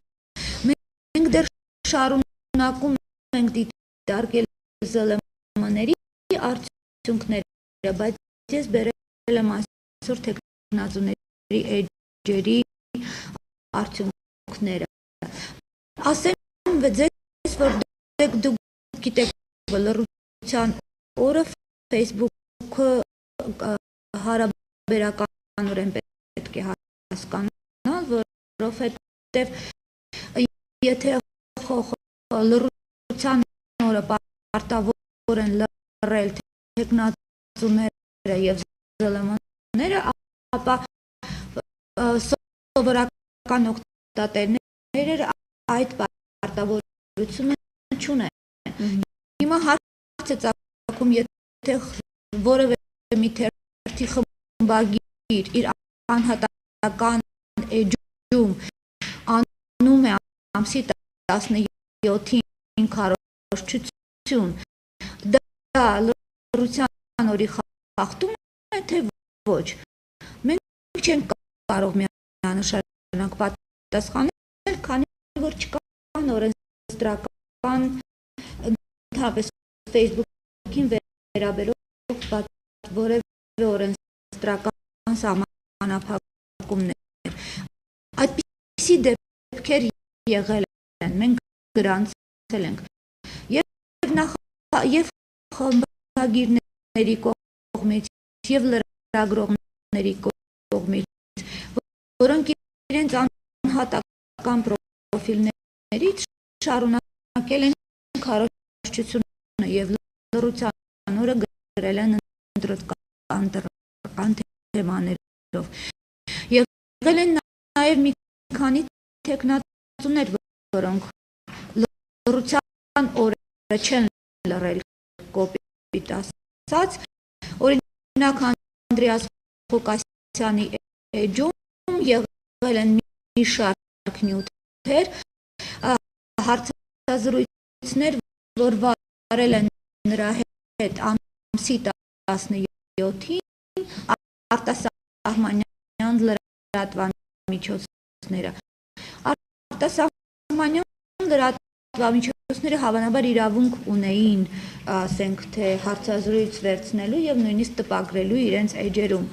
Մենք դեռ շարունակում ենք դիտարկել ԶԼՄ-ների արդյունքները, բայց ես բերել եմ այսօր տեխնացուների էջերի արդյունքները։ Ասեմ ձեզ, որ դուք գիտեք լռության օրը Facebook-ը հարաբերականորեն պետք է հասկանա, որովհետև եթե լռության օրը պարտավոր են լռել թեկնածուները եւ ԶԼՄ-ները, ապա սովորական օգտատերները այդ պարտավորությունը չունեն։ Հիմա հարց է ծագում, եթե որևէ մի թերթի խմբագիր իր անհատական էջում անում է ամսի 17-ին քարոզչություն, դա լռության օրի խախտում է, թե ոչ։ Մենք չենք կարող միանշանակ պատասխանել, քանի որ չկան օրենսդրական, ընդհանրապես Facebook-ին վերաբերող որևէ օրենսդրական սահմանափակումներ։ Այդպիսի դեպքեր եղել են, մենք գրանցել ենք եւ խմբագիրների կողմից եւ լրագրողների կողմից, որոնք իրենց անհատական պրոֆիլներից շարունակել են քարոզչությունը եւ լռության օրը գրել են ընտրական թեմաներով։ Եղել են նաեւ մի քանի թեկնածուներ, որոնք լռության օրը չեն լռել, կոպիտ ասած, օրինակ Անդրեաս Ղուկասյանի էջում եղել են մի շարք նյութեր, հարցազրույցներ, որ վարել են նրա հետ ամսի 17-ին, արտասահմանյան լրատվամիջոցները։ Արտասահմանյան լրատվամիջոցները հավանաբար իրավունք ունեին, ասենք թե հարցազրույց վերցնելու եւ նույնիսկ տպագրելու իրենց էջերում,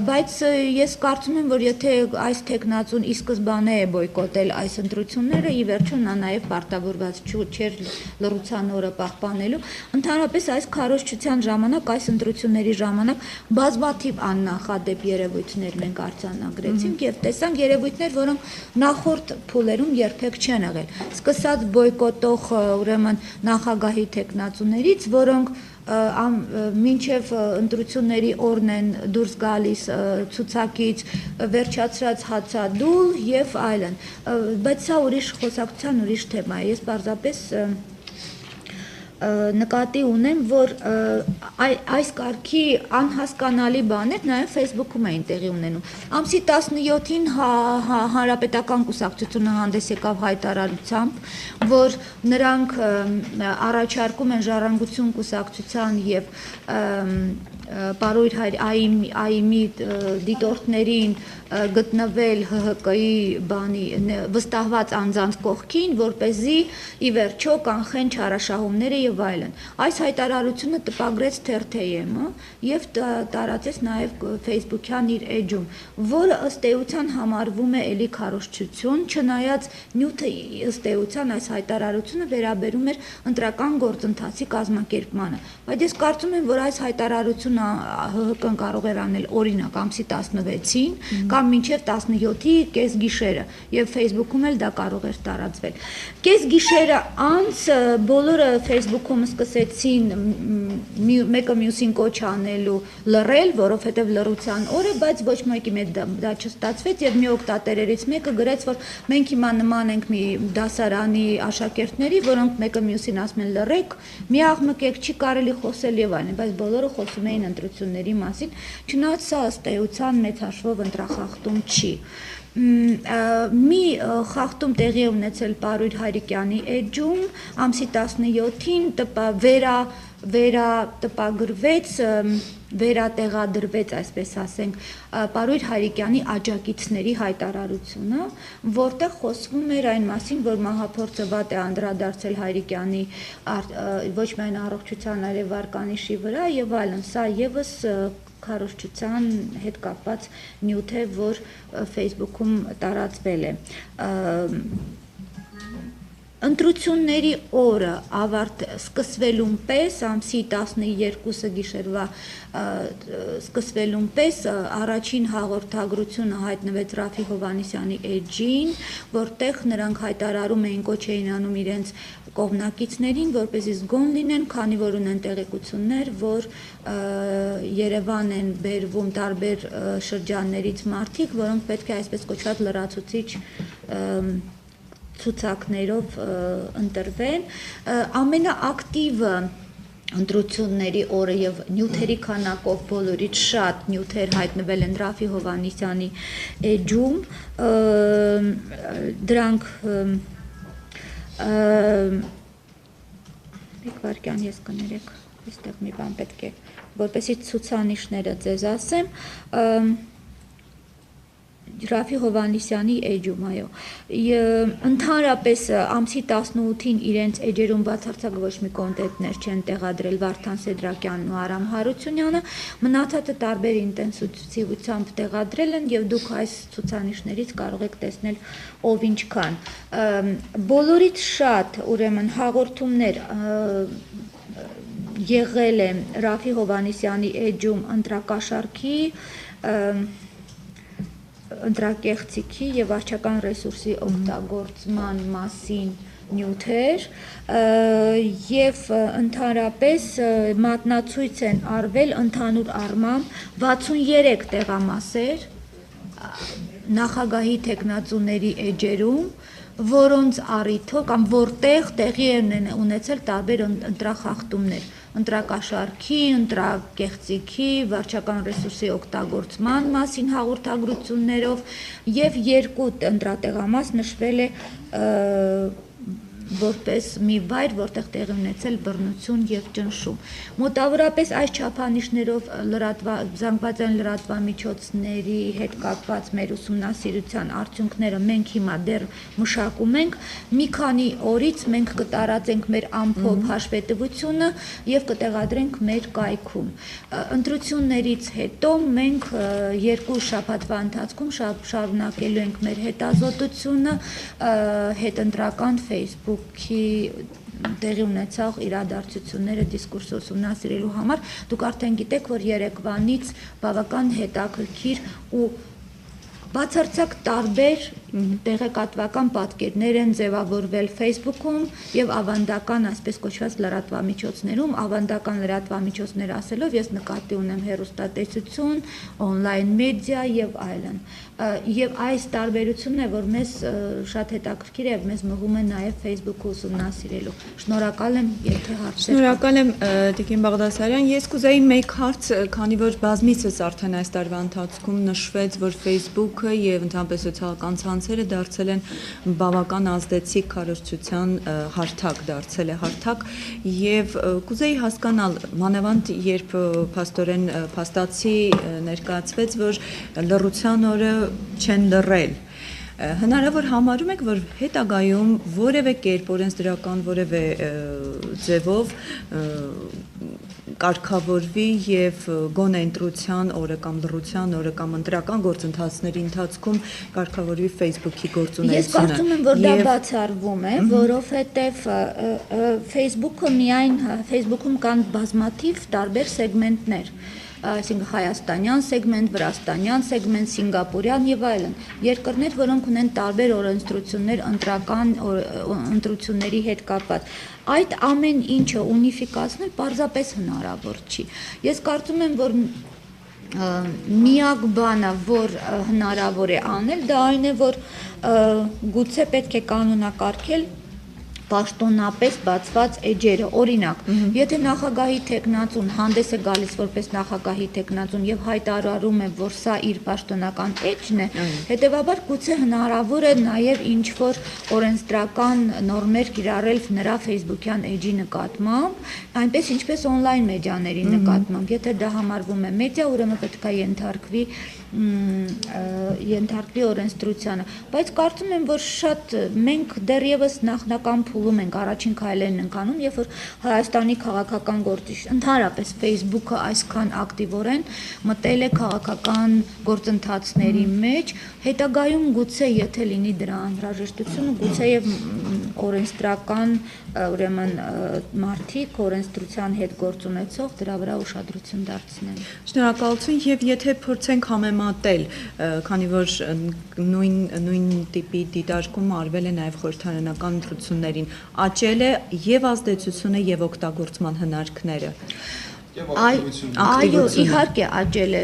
բայց ես կարծում եմ, որ եթե այս թեկնածուն ի սկզբանե է բոյկոտել այս ընտրությունները, ի վերջո նա նաեւ պարտավորված չէր լռության օրը պահպանելու, ընդհանրապես այս քարոզչության ժամանակ, այս ընտրությունների ժամանակ բազմաթիվ աննախադեպ երևույթներ մենք արձանագրեցինք եւ տեսանք երևույթներ, որոնք նախորդ փուլերում երբեք չեն եղել, սկսած բոյկոտող ուրեմն նախագահի թեկնածուներից, որոնք մինչև ընտրությունների օրն են դուրս գալիս ցուցակից, վերջացրած հացադուլ եւ այլն, բայց սա ուրիշ խոսակցության ուրիշ թեմա է, ես պարզապես նկատի ունեմ, որ այս կարգի անհասկանալի բաներ նաև Facebook-ում էին տեղի ունենում։ Ամսի 17-ին Հանրապետական կուսակցությունը հանդես եկավ հայտարարությամբ, որ նրանք առաջարկում են Ժառանգություն կուսակցության եւ Պարույր ԱԻՄ-ի դիտորդներին գտնվել ՀՀԿ-ի վստահված անձանց կողքին, որպեսզի ի վերջո կանխեն չարաշահումները եւ այլն։ Այս հայտարարությունը տպագրեց Թերթ.am-ը եւ տարածեց նաեւ Facebook-յան իր էջում, որը ըստ էության համարվում է էլի քարոզչություն, չնայած նյութը ըստ էության այս հայտարարությունը վերաբերում էր ընտրական գործընթացի կազմակերպմանը։ Բայց ես կարծում եմ, որ այս հայտարարությունը ՀՀԿ-ն կարող էր անել օրինակ ամսի 16-ին կամ մինչև 17-ի կեսգիշերը եւ Facebook-ում էլ դա կարող էր տարածվել։ Կեսգիշերը անց բոլորը Facebook-ում սկսեցին մեկը մյուսին կոչ անելու լռել, որովհետեւ լռության օր է, բայց ոչ մեկի մեջ դա չստացվեց եւ մի օգտատերերից մեկը գրեց, որ մենք հիմա նման ենք մի դասարանի աշակերտների, որոնք մեկը մյուսին ասում են լռեք, մի աղմկեք, չի կարելի խոսել եւ այլն, բայց բոլորը խոսում էին ընտրությունների մասին, չնայած սա ըստ էության մեծ հաշվով ընտրախախտում չի։ Մի խախտում տեղի ունեցել Պարույր Հայրիկյանի էջում ամսի 17-ին վերատեղադրվեց, այսպես ասենք, Պարույր Հայրիկյանի աջակիցների հայտարարությունը, որտեղ խոսվում էր այն մասին, որ մահափորձը վատ է անդրադարձել Հայրիկյանի ոչ միայն առողջության, այլև վարկանիշի վրա եւ այլն, սա եւս քարոզչության հետ կապված նյութ է, որ Facebook-ում տարածվել է։ Ընտրությունների օրը սկսվելուն պես, ամսի 12-ը գիշերվա սկսվելուն պես առաջին հաղորդագրությունը հայտնվեց Ռաֆի Հովհաննիսյանի էջին, որտեղ նրանք հայտարարում էին, կոչ էին անում իրենց կողմնակիցներին, որպեսզի զգոն լինեն, քանի որ ունեն տեղեկություններ, որ Երևան են բերվում տարբեր շրջաններից մարդիկ, որոնք պետք է այսպես կոչված լրացուցիչ ցուցակներով ընտրվեն, ամենաակտիվը ընտրությունների օրը եւ նյութերի քանակով բոլորից շատ նյութեր հայտնվել են Ռաֆի Հովհաննիսյանի էջում, դրանք մեկ վարքյան ես կներեք, այստեղ մի բան պետք է, որպեսզի ցուցանիշները ձեզ ասեմ, Ռաֆի Հովհաննիսյանի էջում, այո, ընդհանրապես ամսի 18-ին իրենց էջերում բացարձակ ոչ մի կոնտենտներ չեն տեղադրել Վարդան Սեդրակյանն ու Արամ Հարությունյանը, մնացածը տարբեր ինտենսիվությամբ տեղադրել են եւ դուք այս ցուցանիշներից կարող եք տեսնել ով ինչքան։ Բոլորից շատ, ուրեմն, հաղորդումներ եղել է Ռաֆի Հովհաննիսյանի էջում ընտրակաշառքի, ընտրակեղծիքի եւ վարչական ռեսուրսի օգտագործման մասին նյութեր եւ ընդհանրապես մատնացույց են արվել ընդհանուր առմամբ 63 տեղամասեր նախագահի թեկնածուների էջերում, որոնց առիթով կամ որտեղ տեղի են ունեցել տարբեր ընտրախախտումներ, ընտրակաշառքի, ընտրակեղծիքի, վարչական ռեսուրսի օգտագործման մասին հաղորդագրություններով եւ 2 ընտրատեղամաս նշվել է որպես մի վայր, որտեղ տեղի ունեցել բռնություն եւ ճնշում։ Մոտավորապես այս չափանիշներով զանգվածային լրատվամիջոցների հետ կապված մեր ուսումնասիրության արդյունքները մենք հիմա դեռ մշակում ենք։ Մի քանի օրից մենք կտարածենք մեր ամփոփ հաշվետվությունը եւ կտեղադրենք մեր կայքում։ Ընտրություններից հետո մենք 2 շաբաթվա ընթացքում շարունակելու ենք մեր հետազոտությունը հետընտրական Facebook տեղի ունեցող իրադարձությունները դիսկուրսը ուսումնասիրելու համար, դուք արդեն գիտեք, որ Երևանից բավական հետաքրքիր ու բացարձակ տարբեր տեղեկատվական պատկերներ են ձևավորվել Facebook-ում եւ ավանդական, այսպես կոչված լրատվամիջոցներում, ավանդական լրատվամիջոցներ ասելով ես նկատի ունեմ հեռուստատեսություն, on-line մեդիա եւ այլն։ Եվ այս տարբերությունն է, որ մեզ շատ հետաքրքիր է եւ մեզ մղում է նաեւ Facebook-ը ուսումնասիրելու։ Շնորհակալ եմ, եթե հարցեր։ Շնորհակալ եմ Տիկին Բաղդասարյան։ Ես կուզեի մեկ հարց, քանի որ բազմիցս արդեն այս տարվա ընթացքում նշվեց, որ Facebook-ը եւ ընդհանրապես սոցիալական ցանցերը դարձել են բավական ազդեցիկ քարոզչության հարթակ, դարձել է հարթակ եւ կուզեի հասկանալ, մանավանդ երբ փաստորեն փաստացի ներկայացվեց, որ լռության օրը չեն լռել, հնարավոր համարում եք, որ հետագայում որևէ կերպ օրենսդրական որևէ ձևով կարգավորվի եւ գոնե ընտրության օրը կամ լռության օրը կամ ընտրական գործընթացների ընթացքում կարգավորվի Facebook-ի գործունեությունը։ Ես կարծում եմ, որ դա բացառվում է, որովհետեւ Facebook-ում կան բազմաթիվ տարբեր սեգմենտներ, այսինքն հայաստանյան սեգմենտ, վրաստանյան սեգմենտ, սինգապուրյան եւ այլն։ Երկրներ, որոնք ունեն տարբեր օրենսդրություններ ընտրական ընտրությունների հետ կապված։ Այդ ամեն ինչը ունիֆիկացնել պարզապես հնարավոր չի։ Ես կարծում եմ, որ միակ բանը, որ հնարավոր է անել, դա այն է, որ գուցե պետք է կանոնակարգել պաշտոնապես բացված էջերը, օրինակ, եթե նախագահի թեկնածուն հանդես է գալիս որպես նախագահի թեկնածուն եւ հայտարարում է, որ սա իր պաշտոնական էջն է, հետեւաբար գուցե հնարավոր է նաեւ ինչ-որ օրենսդրական նորմեր կիրառել նրա Facebook-յան էջի նկատմամբ, այնպես ինչպես on-line մեդիաների նկատմամբ, եթե դա համարվում է մեդիա, ուրեմն պետք է ենթարկվի ենթարկվի օրենսդրությանը, բայց կարծում եմ, որ շատ մենք դեռևս նախնական փուլում ենք, առաջին քայլերն ենք անում, երբ որ Հայաստանի քաղաքական գործիչ, ընդհանրապես Facebook-ը այսքան ակտիվորեն մտել է քաղաքական գործընթացների մեջ, հետագայում գուցե եթե լինի դրա անհրաժեշտությունը, գուցե եւ օրենսդրական ուրեմն մարդիկ օրենսդրության հետ գործ ունեցող դրա վրա ուշադրություն դարձնեն։ Շնորհակալություն եւ եթե փորձենք համեմատել, քանի որ նույն տիպի դիտարկում արվել է նաեւ խորհրդարանական ընտրություններին, աճել է եւ ազդեցությունը եւ օգտագործման հնարքները։ Այո, իհարկե աճել է։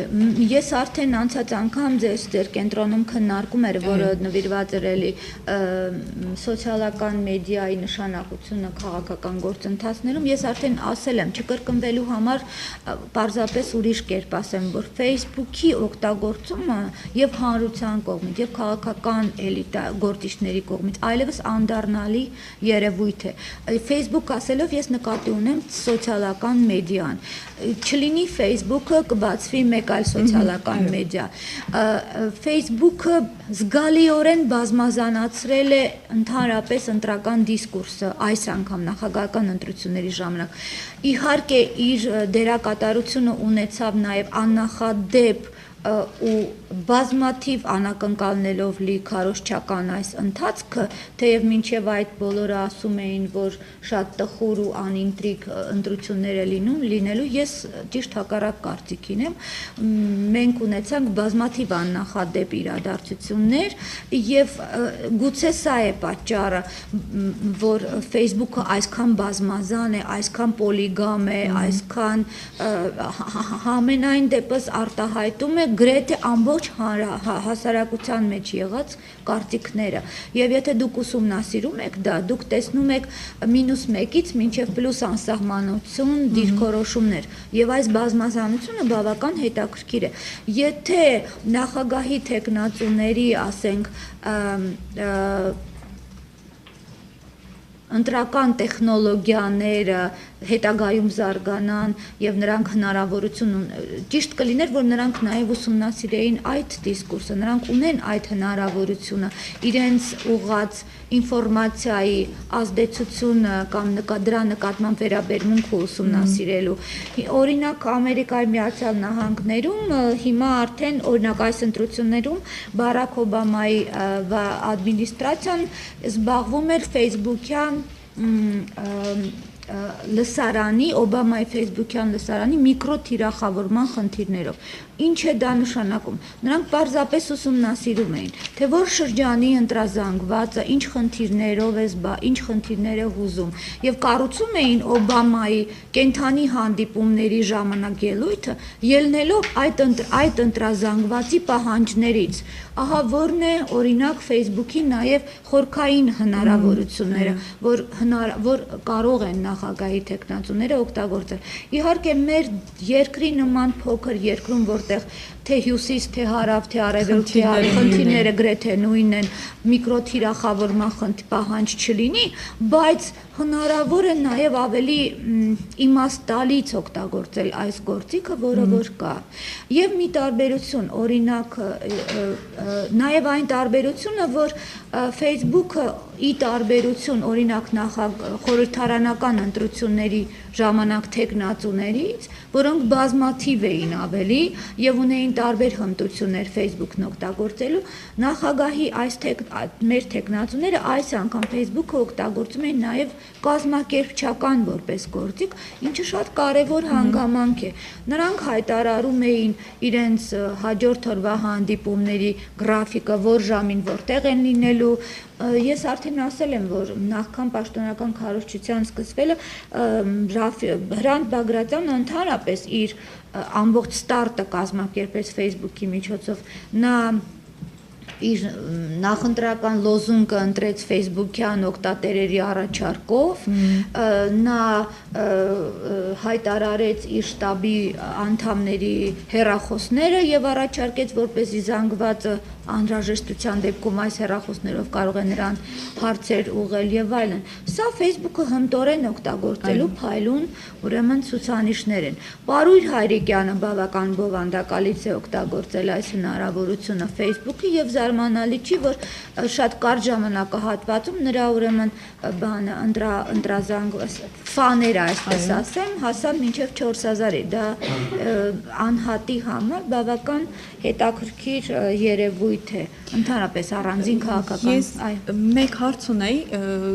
Ես արդեն անցած անգամ ձեր կենտրոնում քննարկում էր, որը նվիրված էր էլի սոցիալական մեդիայի նշանակությունը քաղաքական գործընթացներում, ես արդեն ասել եմ, չկրկնվելու համար պարզապես ուրիշ կերպ ասեմ, որ Facebook-ի օգտագործումը եւ հանրության կողմից, եւ քաղաքական էլիտա գործիչների կողմից այլևս անդառնալի երևույթ է։ Facebook ասելով ես նկատի ունեմ սոցիալական մեդիան։ Չլինի Facebook-ը կբացվի մեկ այլ սոցիալական մեդիա։ Facebook-ը զգալիորեն բազմազանացրել է ընդհանրապես ընտրական դիսկուրսը այս անգամ նախագահական ընտրությունների ժամանակ։ Իհարկե իր դերակատարությունը ունեցավ նաև աննախադեպ ու բազմաթիվ անակնկալներով լի քարոզչական այս ընթացքը, թեև մինչև այդ բոլորը ասում էին, որ շատ տխուր ու անինտրիգ ընտրություններ է լինելու, ես ճիշտ հակառակ կարծիքին եմ, մենք ունեցանք բազմաթիվ աննախադեպ իրադարձություններ եւ գուցե սա է պատճառը, որ Facebook-ը այսքան բազմազան է, այսքան պոլիգամ է, այսքան համենայն դեպս արտահայտում է գրեթե ամբողջ հասարակության մեջ եղած կարծիքները եւ եթե դուք ուսումնասիրում եք դա, դուք տեսնում եք -1-ից մինչեւ + անսահմանություն դիրքորոշումներ եւ այս բազմազանությունը բավական հետաքրքիր է։ Եթե նախագահի թեկնածուների, ասենք, ընտրական տեխնոլոգիաները հետագայում զարգանան եւ նրանք հնարավորություն ճիշտ կլիներ, որ նրանք նաեւ ուսումնասիրեին այդ դիսկուրսը, նրանք ունեն այդ հնարավորությունը իրենց ուղղած ինֆորմացիայի ազդեցությունը կամ դրա նկատմամբ վերաբերմունքը ուսումնասիրելու։ Օրինակ Ամերիկայի Միացյալ Նահանգներում հիմա արդեն օրինակ այս ընտրություններում Բարակ Օբամայի ադմինիստրացիան զբաղվում էր Facebook-յան լսարանի, Օբամայի Facebook-յան լսարանի միկրոթիրախավորման խնդիրներով։ Ինչ է դա նշանակում։ Նրանք պարզապես ուսումնասիրում էին, թե որ շրջանի ընտրազանգվածը ինչ խնդիրներ է հուզում եւ կառուցում էին Օբամայի կենթանի հանդիպումների ժամանակ ելույթը ելնելով այդ ընտրազանգվածի պահանջներից։ Ահա որն է օրինակ Facebook-ի նաեւ խորքային հնարավորությունները, որ կարող են նախագահի տեխնացուները օգտագործել։ Իհարկե մեր երկրի նման փոքր երկրում, որտեղ թե հյուսիս, թե հարավ, թե արևելք, թե խնդիրները գրեթե նույնն են, միկրոթիրախավորման պահանջ չլինի, բայց հնարավոր է նաև ավելի իմաստալից օգտագործել այս գործիքը, որը որ կա։ Եվ մի տարբերություն, օրինակ, նաև այն տարբերությունը, որ Facebook-ը ի տարբերություն, օրինակ խորհրդարանական ընտրությունների ժամանակ թեկնածուներից, որոնք բազմաթիվ էին ավելի եւ ունեին տարբեր հմտություններ Facebook-ն օգտագործելու, նախագահի մեր թեկնածուները այս անգամ Facebook-ը օգտագործում էին նաեւ կազմակերպչական որպես գործիք, ինչը շատ կարևոր հանգամանք է։ Նրանք հայտարարում էին իրենց հաջորդ օրվա հանդիպումների գրաֆիկը, որ ժամին որտեղ են լինելու։ Ես արդեն ասել եմ, որ նախքան պաշտոնական քարոզչության սկսվելը Հրանտ Բագրատյանը ընդհանրապես իր ամբողջ ստարտը կազմակերպեց Facebook-ի միջոցով։ Նա իր նախընտրական լոզունգը ընտրեց Facebook-յան օգտատերերի առաջարկով, նա հայտարարեց իր շտաբի անդամների հեռախոսները եւ առաջարկեց, որպեսզի զանգվածը անհրաժեշտության դեպքում այս հեռախոսներով կարող է նրան հարցեր ուղղել եւ այլն։ Սա Facebook-ը հմտորեն օգտագործելու փայլուն ուրեմն ցուցանիշներ են։ Պարույր Հայրիկյանը բավական բովանդակալից է օգտագործել այս հնարավորությունը Facebook-ի եւ զարմանալի չի, որ շատ կարճ ժամանակահատվածում նրա ուրեմն բանը ֆաները, այսպես ասեմ, հասավ մինչև 4000-ի։ Դա անհատի համար բավական հետաքրքիր երևույթ է, ընդհանրապես առանձին քաղաքական։ Ես մեկ հարց ունեի,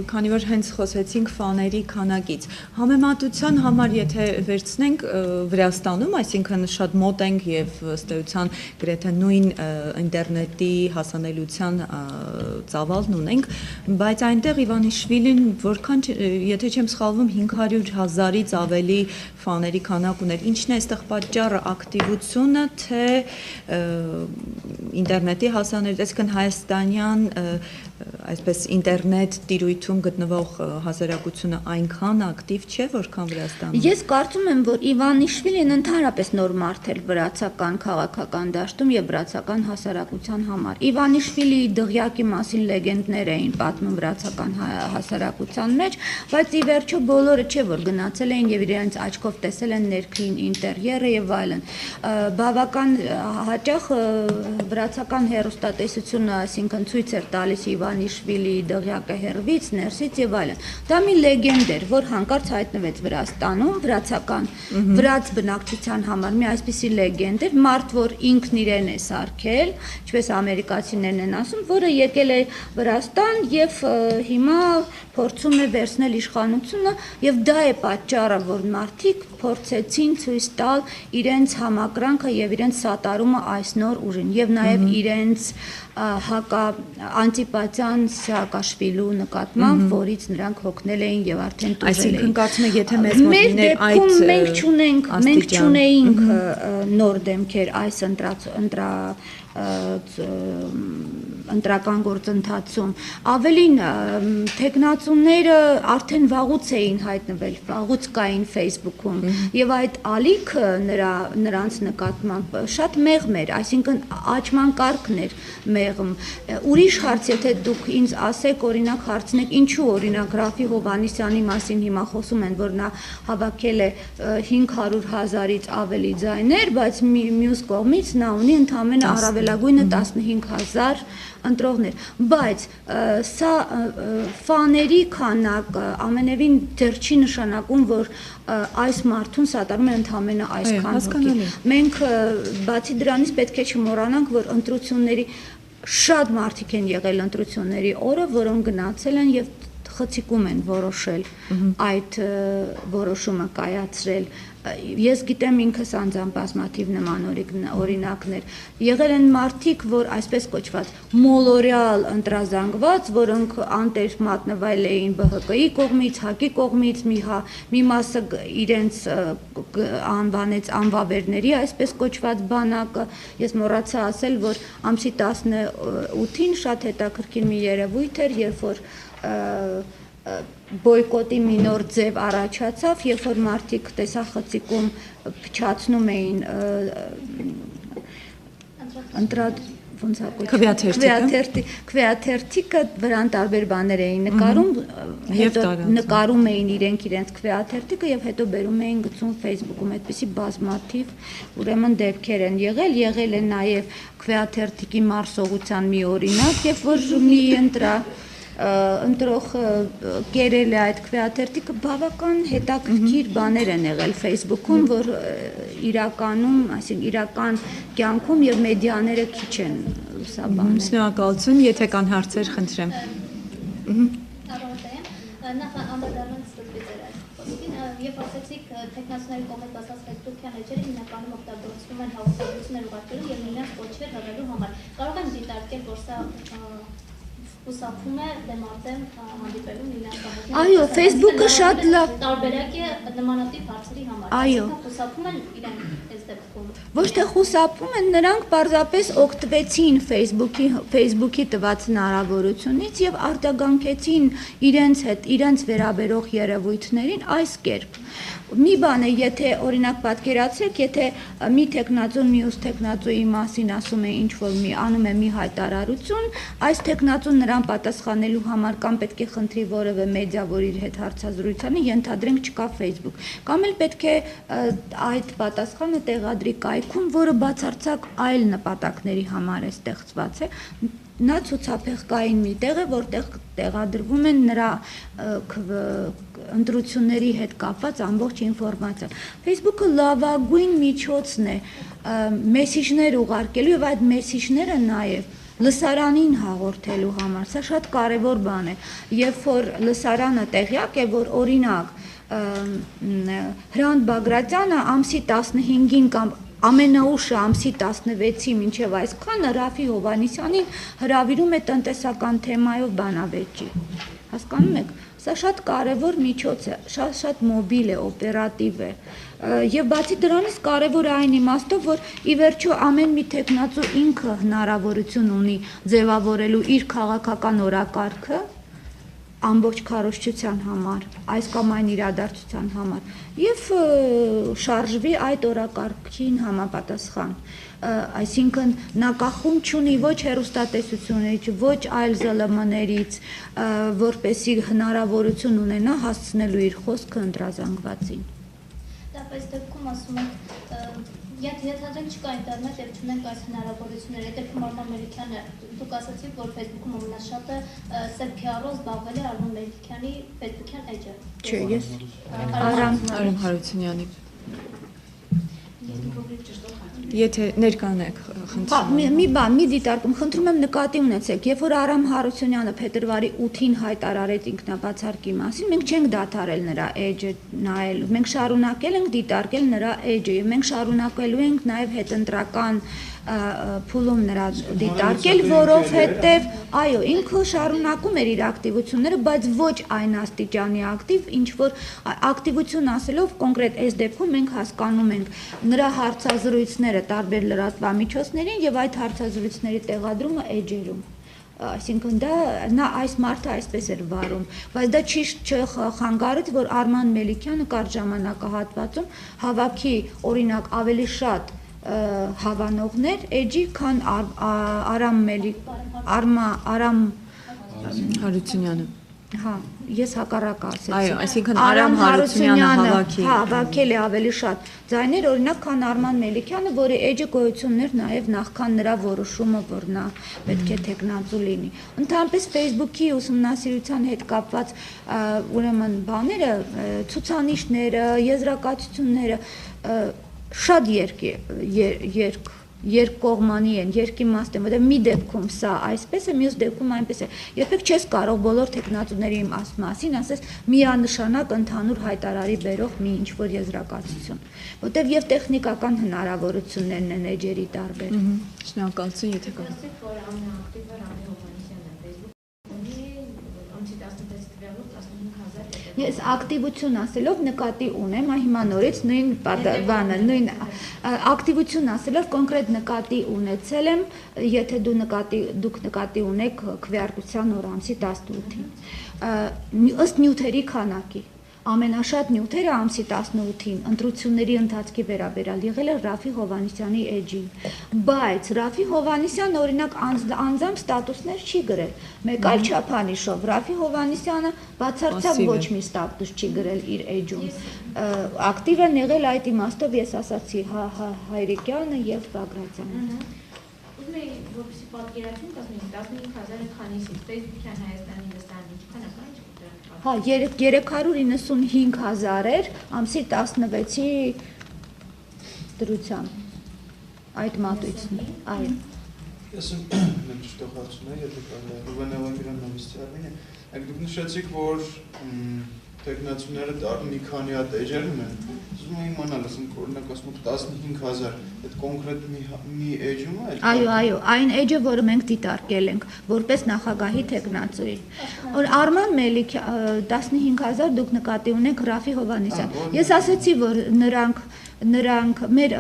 քանի որ հենց խոսեցինք ֆաների քանակից։ Համեմատության համար, եթե վերցնենք Վրաստանում, այսինքն շատ մոտ ենք եւ ըստ էության գրեթե նույն ինտերնետի հասանելիության ծավալն ունենք, բայց այնտեղ Իվանիշվիլին որքան, եթե չեմ սխալվում, 500,000-ից ավելի ֆաների քանակ ուներ։ Ինչն է այստեղ պատճառը, ակտիվությունը, թե ինտերնետի հասանելիություն, այսինքն հայաստանյան այսպես ինտերնետ տիրույթում գտնվող հասարակությունը այնքան ակտիվ չէ, որքան Վրաստանում։ Ես կարծում եմ, որ Իվանիշվիլին ընդհանրապես նոր մարդ էր վրացական քաղաքական դաշտում եւ վրացական հասարակության համար։ Իվանիշվիլիի դղյակի մասին լեգենդներ էին պատմում վրացական հասարակության մեջ, բայց ի վերջո բոլորը չէ, որ գնացել էին եւ իրենց աչքով տեսել են ներքին ինտերիերը եւ այլն։ Բավական հաճախ վրացական հեռուստատեսությունը, այսինքն ցույց էր տալիս Իվանիշվիլիի դղյակը հեռվից, ներսից եւ այլն։ Դա մի լեգենդ էր, որ հանկարծ հայտնվեց Վրաստանում, վրացական վրաց բնակչության համար մի այսպիսի լեգենդ էր, մարդ, որ ինքն իրեն է սարքել, ինչպես ամերիկացիներն են ասում, որը եկել է Վրաստան եւ հիմա փորձում է վերցնել իշխանությունը եւ դա է պատճառը, որ մարդիկ փորձեցին ցույց տալ իրենց համակրանքը եւ իրենց սատարումը այս նոր ուժին եւ նաեւ իրենց անտիպատիան Սաակաշվիլու նկատմամբ, որից նրանք հոգնել էին եւ արդեն տուժել էին։ Այսինքն կարծում եք, եթե մեզ մոտ լիներ այդ մենք չունեինք նոր դեմքեր այս ընտրական գործընթացում, ավելին թեկնածուները արդեն վաղուց էին հայտնվել, վաղուց կային Facebook-ում եւ այդ ալիքը նրանց նկատմամբ շատ մեղմ էր, այսինքն աճման կարգն էր մեղմ։ Ուրիշ հարց, եթե դուք ինձ ասեք, օրինակ հարցնեք, ինչու օրինակ Ռաֆի Հովհաննիսյանի մասին հիմա խոսում են, որ նա հավաքել է 500,000-ից ավելի ձայներ, բայց մյուս կողմից նա ունի ընդամենը առավելագույնը 15,000 ընտրողներ, բայց սա ֆաների քանակը ամենևին դեռ չի նշանակում, որ այս մարդուն սատարում է ընդամենը այսքան հոգի։ Մենք բացի դրանից պետք է չմոռանանք, որ ընտրությունների շատ մարդիկ են եղել ընտրությունների օրը, որոնք գնացել են եւ խցիկում են որոշել այդ որոշումը կայացրել։ Ես գիտեմ ինքս անձամբ բազմաթիվ նման օրինակներ։ Եղել են մարդիկ, որ այսպես կոչված մոլորյալ ընտրազանգված, որոնք անտեր մատնվել էին ԲՀԿ-ի կողմից, ՀԱԿ-ի կողմից, մի մասը իրենց անվանեց անվավերների, այսպես կոչված բանակը։ Ես մոռացա ասել, որ ամսի 18-ին շատ հետաքրքիր մի երևույթ էր, երբ որ բոյկոտի մի նոր ձև առաջացավ, երբ որ մարդիկ տեսախցիկում փչացնում էին քվեաթերթիկը, վրան տարբեր բաներ էին նկարում, հետո նկարում էին իրենց քվեաթերթիկը եւ հետո բերում էին գցում Facebook-ում, այդպիսի բազմաթիվ ուրեմն դեպքեր են եղել է նաեւ քվեաթերթիկի մարսողության մի օրինակ, երբ որ մի ընտրող կերել է այդ քվեաթերթիկը, բավական հետաքրքիր բաներ են եղել Facebook-ում, որ իրականում, այսինքն իրական կյանքում եւ մեդիաները քիչ են լուսաբանում։ Շնորհակալություն, եթե կան հարցեր, խնդրեմ։ Նախ անդրադառնանք սկզբից այս խոսքին, երբ ասացիք տեխնացիների կողմից բացած Facebook-յան էջերը հիմնականում օգտագործվում են հաղորդագրություններ ուղարկելու եւ նրանց կոչեր հղելու համար։ Կարող եմ դիտարկել, որ սա Ուսապում է դեմարտեմ հանդիպելու միլիոնավոր։ Այո, Facebook-ը շատ լավ տարբերակ է նմանատիպ հարցերի համար։ Այո, ուսապում են իրեն այս դեպքում։ Ոչ թե խուսափում են, նրանք պարզապես օգտվեցին Facebook-ի տված հնարավորությունից եւ արտագանքեցին իրենց վերաբերող երևույթներին այս կերպ։ Մի բան է, եթե օրինակ պատկերացրեք, եթե մի տեխնացուն մյուս տեխնացուի մասին ասում է ինչ-որ անում է մի հայտարարություն, այս տեխնացուն նրան պատասխանելու համար կամ պետք է խնդրի որևէ մեդիա, որ իր հետ հարցազրույց անի, ենթադրենք չկա Facebook, կամ էլ պետք է այդ պատասխանը տեղադրի կայքում, որը բացարձակ այլ նպատակների համար է ստեղծված է, նա ցուցափեղկային մի տեղ է, որտեղ տեղադրվում են նրա ընտրությունների հետ կապված ամբողջ ինֆորմացիա։ Facebook-ը լավագույն միջոցն է մեսիջներ ուղարկելու եւ այդ մեսիջները նաեւ լսարանին հաղորդելու համար։ Սա շատ կարեւոր բան է, երբ որ լսարանը տեղյակ է, որ օրինակ Հրանտ Բագրատյանը ամսի 15-ին կամ ամենաուշը ամսի 16-ի մինչև այսքանը Ռաֆի Հովհաննիսյանին հրավիրում է տնտեսական թեմայով բանավեճի։ Հասկանում եք, սա շատ կարևոր միջոց է, շատ մոբիլ է, օպերատիվ է։ Եվ բացի դրանից կարևոր է այն իմաստով, որ ի վերջո ամեն մի տեխնացու ինքը հնարավորություն ունի ձևավորելու իր քաղաքական օրակարգը ամբողջ քարոզչության համար, այս կամ այն իրադարձության համար եւ շարժվի այդ օրակարգին համապատասխան, այսինքն նա կախում չունի ոչ հեռուստատեսությունից, ոչ այլ ԶԼՄ-ներից, որպեսի հնարավորություն ունենա հասցնելու իր խոսքը ընտրազանգվածին։ Դապես դեպքում ասում եք, եթե չկա ինտերնետ եւ չունենք այս հնարավորությունները, դեպքում Արման Մելիքյանը, դուք ասացիք, որ Facebook-ում ամենաշատը Սերբ Քիառով զբաղվել է Արման Մելիքյանի Facebook-յան էջը։ Չէ, ես Արամ Հարությունյանի։ Եթե ներկանեք, խնդրում եմ։ Մի դիտարկում, խնդրում եմ նկատի ունեցեք, երբ որ Արամ Հարությունյանը փետրվարի 8-ին հայտարարեց ինքնաբացարկի մասին, մենք չենք դադարել նրա էջը նայել, մենք շարունակել ենք դիտարկել նրա էջը եւ մենք շարունակելու ենք նաեւ հետընտրական փուլում նրա դիտարկել, որովհետև այո, ինքը շարունակում էր իր ակտիվությունները, բայց ոչ այն աստիճանի ակտիվ, ինչ որ ակտիվություն ասելով կոնկրետ այս դեպքում մենք հասկանում ենք նրա հարցազրույցները տարբեր լրատվամիջոցներին եւ այդ հարցազրույցների տեղադրումը էջերում։ Այսինքն նա այս մարդը այսպես էր վարում, բայց դա չի չխանգարեց, որ Արման Մելիքյանը կարճ ժամանակահատվածում հավաքի օրինակ ավելի շատ հավանողներ էջի, քան Արամ Հարությունյանը։ Հա, ես հակառակը ասեցի։ Այո, այսինքն Արամ Հարությունյանը հավաքել է ավելի շատ ձայներ, օրինակ, քան Արման Մելիքյանը, որի էջը գոյություն ուներ նաև նախքան նրա որոշումը, որ նա պետք է տեխնացու լինի։ Ընդհանրապես Facebook-ի ուսումնասիրության հետ կապված ուրեմն բաները, ցուցանիշները, եզրակացությունները շատ երկկողմանի են, երկիմաստ են, որտեղ մի դեպքում սա այսպես է, մյուս դեպքում այնպես է։ Երբեք չես կարող բոլոր տեխնացուների մասին ասես միանշանակ ընդհանուր հայտարարի բերող մի ինչ-որ եզրակացություն, որտեղ եւ տեխնիկական հնարավորություններն են էջերի տարբեր։ Շնորհակալություն, եթե կա։ Ես ակտիվություն ասելով նկատի ունեմ, հիմա նորից նույն բանը, նույն ակտիվություն ասելով կոնկրետ նկատի ունեցել եմ, եթե դուք նկատի ունեք քվեարկության օր ամսի 18-ին, ըստ նյութերի քանակի։ Ամենաշատ նյութերը ամսի 18-ին ընտրությունների ընթացքի վերաբերյալ եղել է Ռաֆի Հովհաննիսյանի էջին, բայց Ռաֆի Հովհաննիսյանը օրինակ անձամբ ստատուսներ չի գրել, մեկ այլ չափանիշով Ռաֆի Հովհաննիսյանը բացարձակ ոչ մի ստատուս չի գրել իր էջում, ակտիվ են եղել այդ իմաստով ես ասացի Հայրիկյանը եւ Բագրատյանը։ Ուզում եի որպեսզի պատկերացում 15,000 քանիսից Facebook-յան Հայաստանի լսարանի քանակը ինչ Հա, 395,000 էր ամսի 16-ի դրությամբ այդ մատույցն, այո։ Ես եմ շտոխացում եմ, եթե կարող Ռուբեն Ավագյանը նույնիսկ Արմենիա, դուք նշեցիք, որ տեխնացուները մի քանի հատ էջեր ունեն, ուզում եմ իմանալ, ասենք օրինակ ասում 15000, այդ կոնկրետ մի էջում է։ Այո, այն էջը, որը մենք դիտարկել ենք որպես նախագահի տեխնացուի։ Որ Արման Մելիք 15000 դուք նկատի ունեք Ռաֆի Հովհաննիսյան։ Ես ասացի, որ նրանք մեր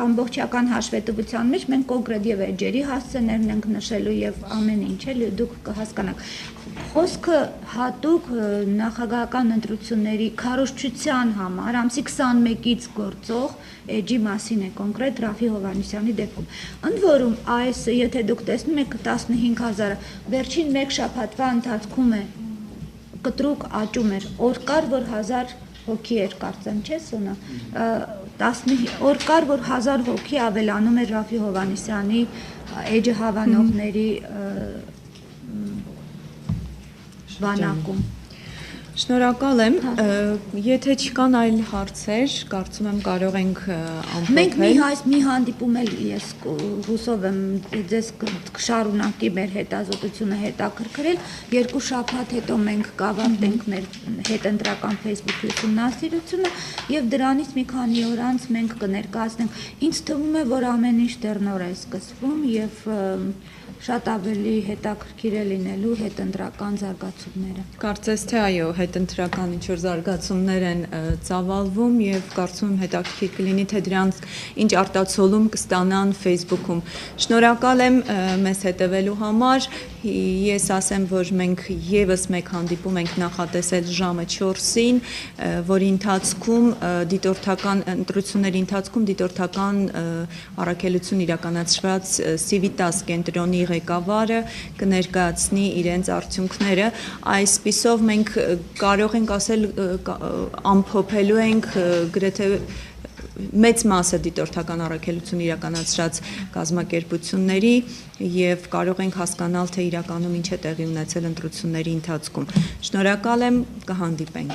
ամբողջական հաշվետվության մեջ մենք կոնկրետ եւ էջերի հասցեներն ենք նշելու եւ ամեն ինչ էլի դուք կհասկանաք։ Խոսքը հատուկ նախագահական ընտրությունների քարոզչության համար ամսի 21-ից գործող էջի մասին է կոնկրետ Ռաֆի Հովհաննիսյանի դեպքում։ Ընդ որում այս եթե դուք տեսնում եք 15000-ը վերջին 1 շաբաթվա ընթացքում է կտրուկ աճում էր։ Օր կար որ 1000 հոգի էր կարծեմ, չէ՞ Սոնա։ Օր կար որ 1000 հոգի ավելանում էր Ռաֆի Հովհաննիսյանի էջը հավանողների բանակում։ Շնորհակալ եմ, եթե չկան այլ հարցեր, կարծում եմ կարող ենք Մենք ամփոփել։ մի հանդիպում էլ ես հուսով եմ ձեզ կշարունակի մեր հետազոտությունը հետաքրքրել, 2 շաբաթ հետո մենք կավարտենք մեր հետընտրական Facebook ուսումնասիրությունը եւ դրանից մի քանի օր անց մենք կներկայացնենք։ Ինձ թվում է, որ ամեն ինչ դեռ նոր է սկսվում եւ շատ ավելի հետաքրքիր է լինելու հետընտրական զարգացումները։ Կարծես թե այո, հետընտրական ինչ-որ զարգացումներ են ծավալվում եւ կարծում եմ հետաքրքիր կլինի թե դրանց ինչ արտացոլում կստանան Facebook-ում։ Շնորհակալ եմ մեզ հետևելու համար։ Ես ասեմ, որ մենք եւս մեկ հանդիպում ենք նախատեսել ժամը 4-ին, որի ընթացքում դիտորդական ընտրությունների ընթացքում դիտորդական առաքելություն իրականացված Civitas կենտրոնի ղեկավարը կներկայացնի իրենց արդյունքները։ Այսպիսով մենք կարող ենք ասել ամփոփելու ենք գրեթե մեծ մասը դիտորդական առաքելություն իրականացրած կազմակերպությունների եւ կարող ենք հասկանալ թե իրականում ինչ է տեղի ունեցել ընտրությունների ընթացքում։ Շնորհակալ եմ, կհանդիպենք։